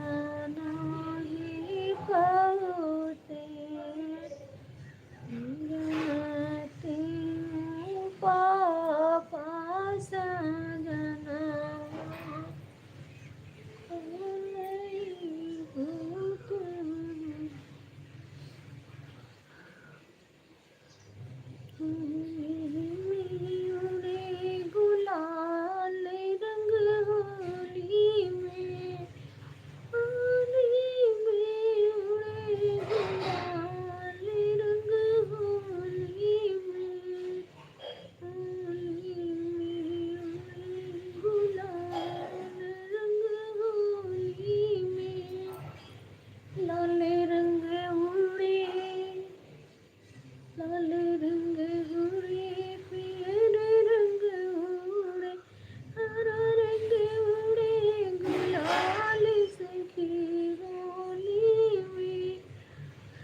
नहीं पाते जाते पापा सजना उड़े गुलाल रंग होली में होली में उड़े गुलाल रंग होली में होली में उड़े गुलाल रंग होली में लाल रंग उड़े लाल रंग उड़े पीर रंग उड़े हरा रंग उड़े गुलाल सखी होली में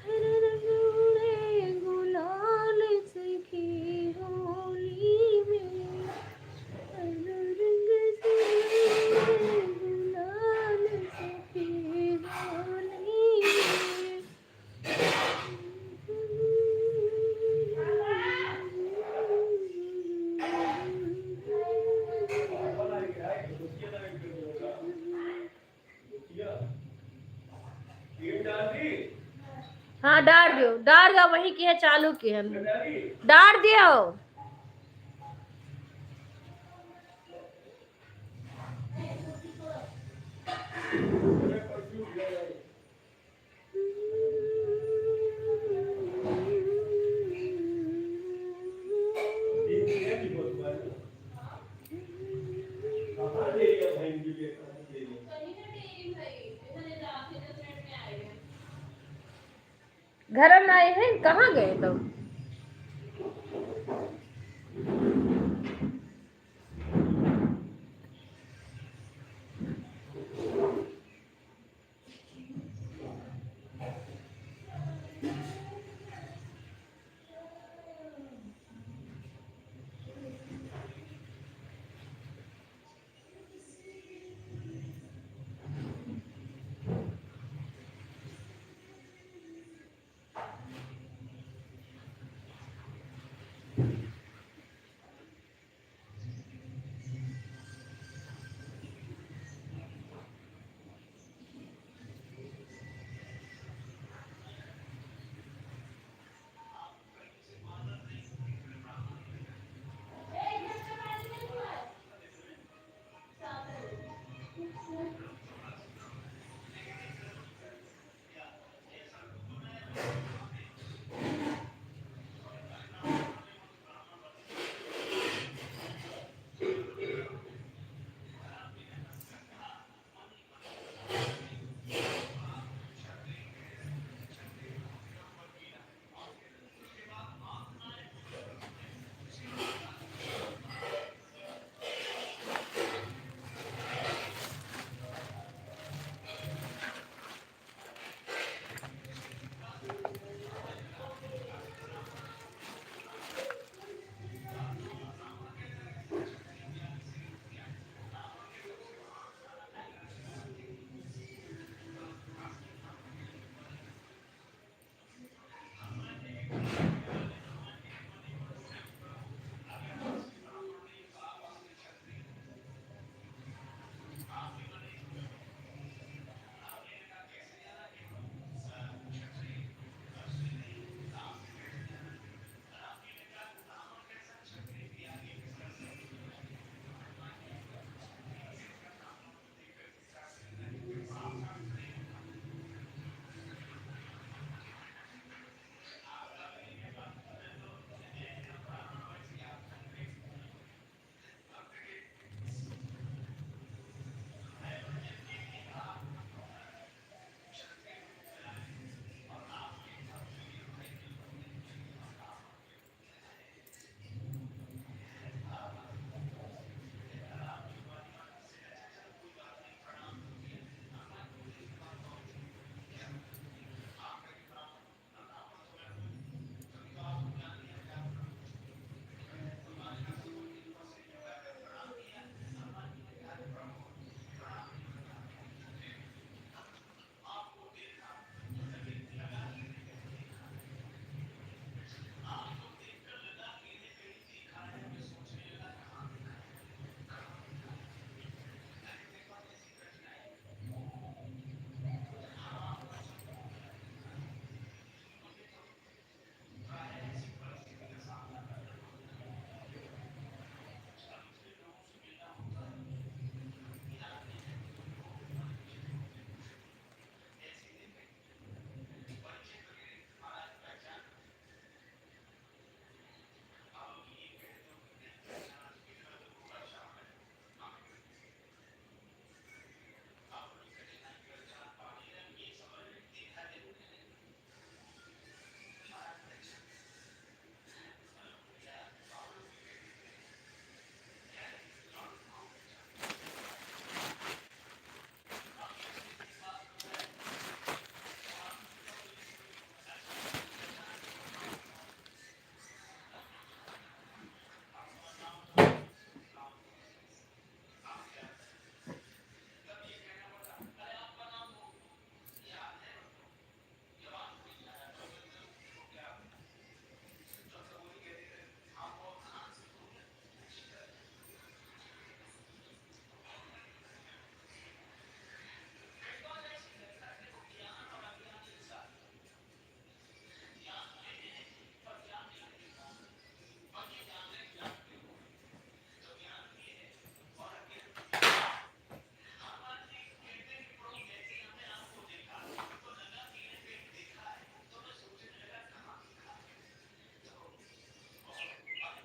हरा रंग उड़े गुलाल सखी होली में हरा रंग से उड़े गुलाल सखी होली में। हाँ डाल दियो वही की है चालू की है डाल दियो। घर में आए हैं कहाँ गए तो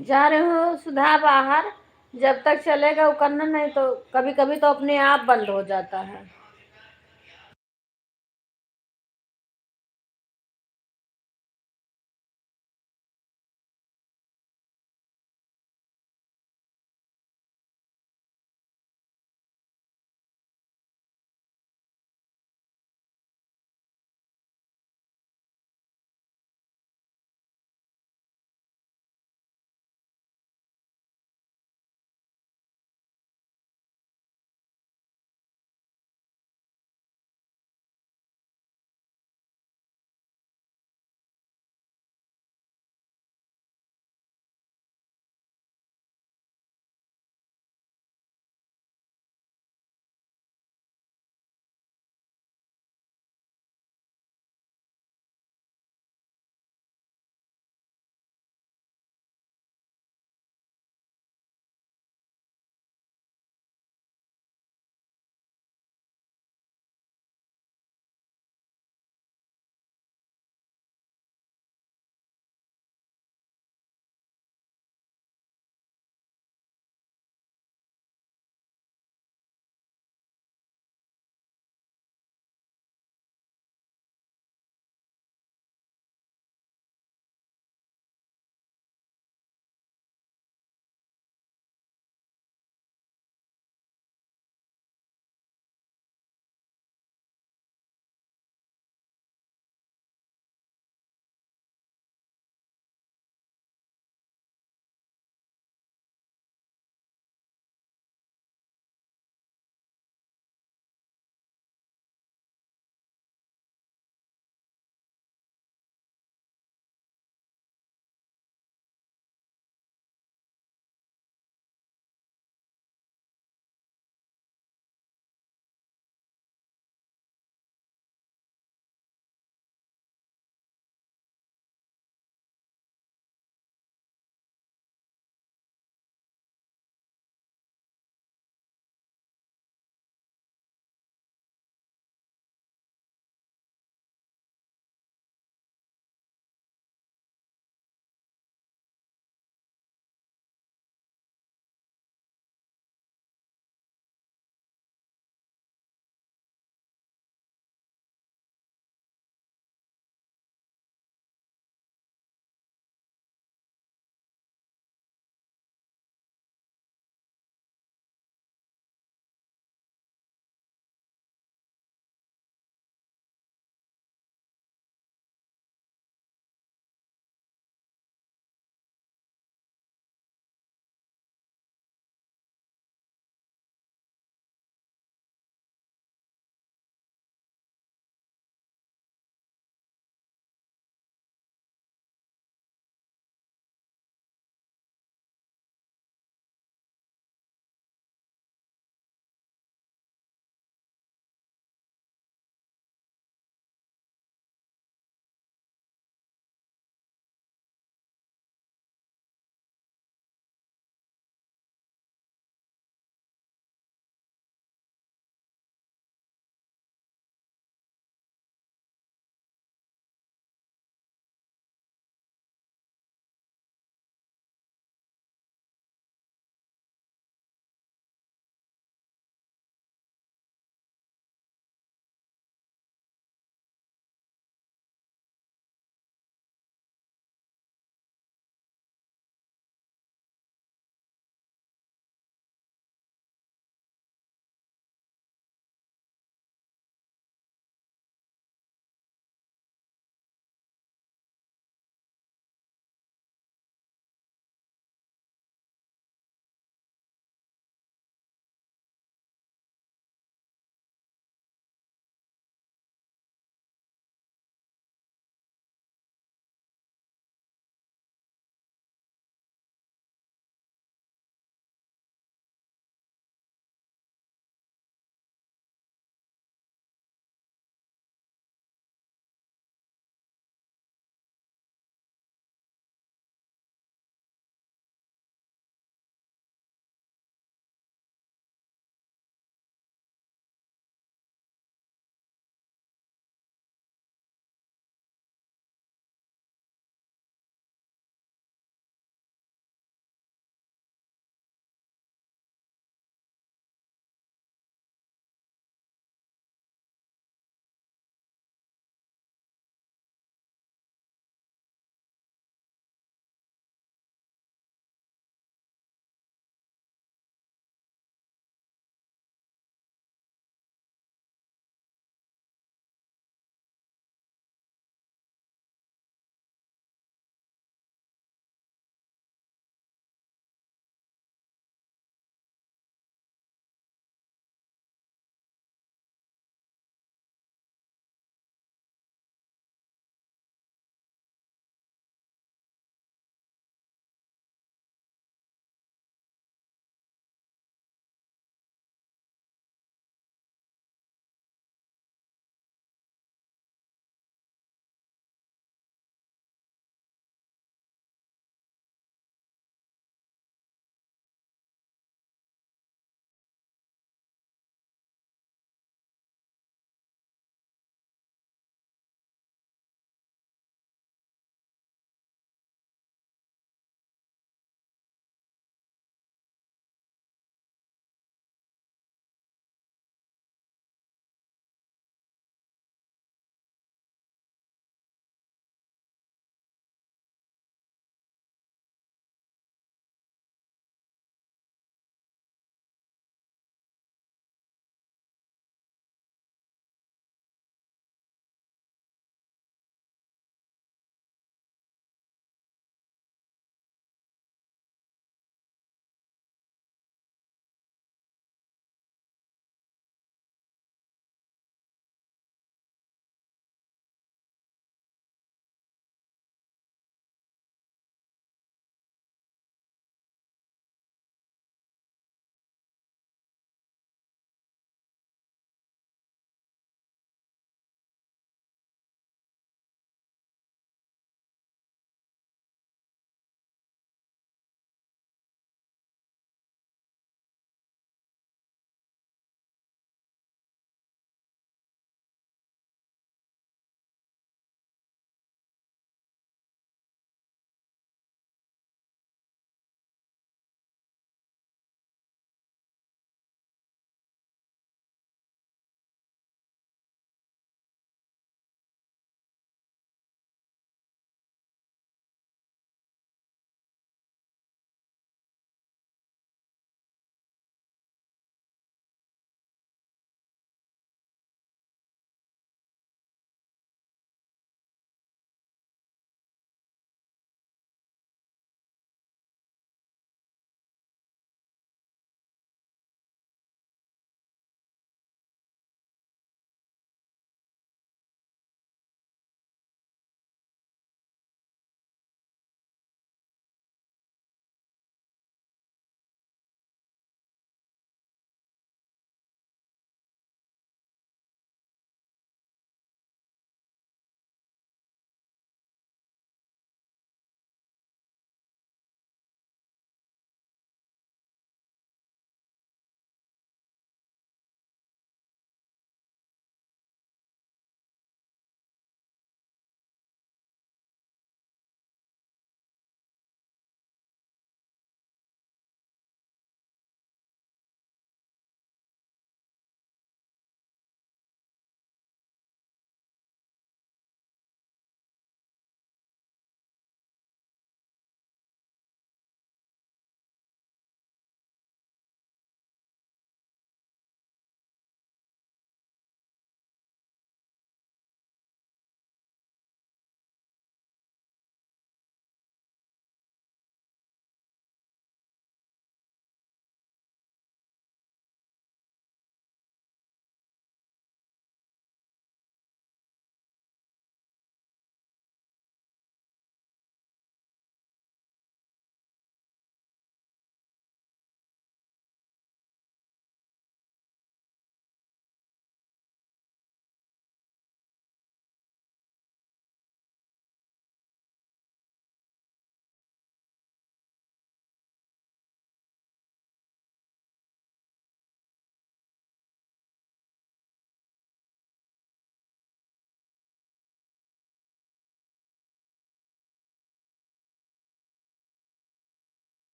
जा रहे हो सुधा बाहर, जब तक चलेगा वो करना, नहीं तो कभी कभी तो अपने आप बंद हो जाता है।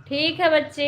ठीक है बच्चे।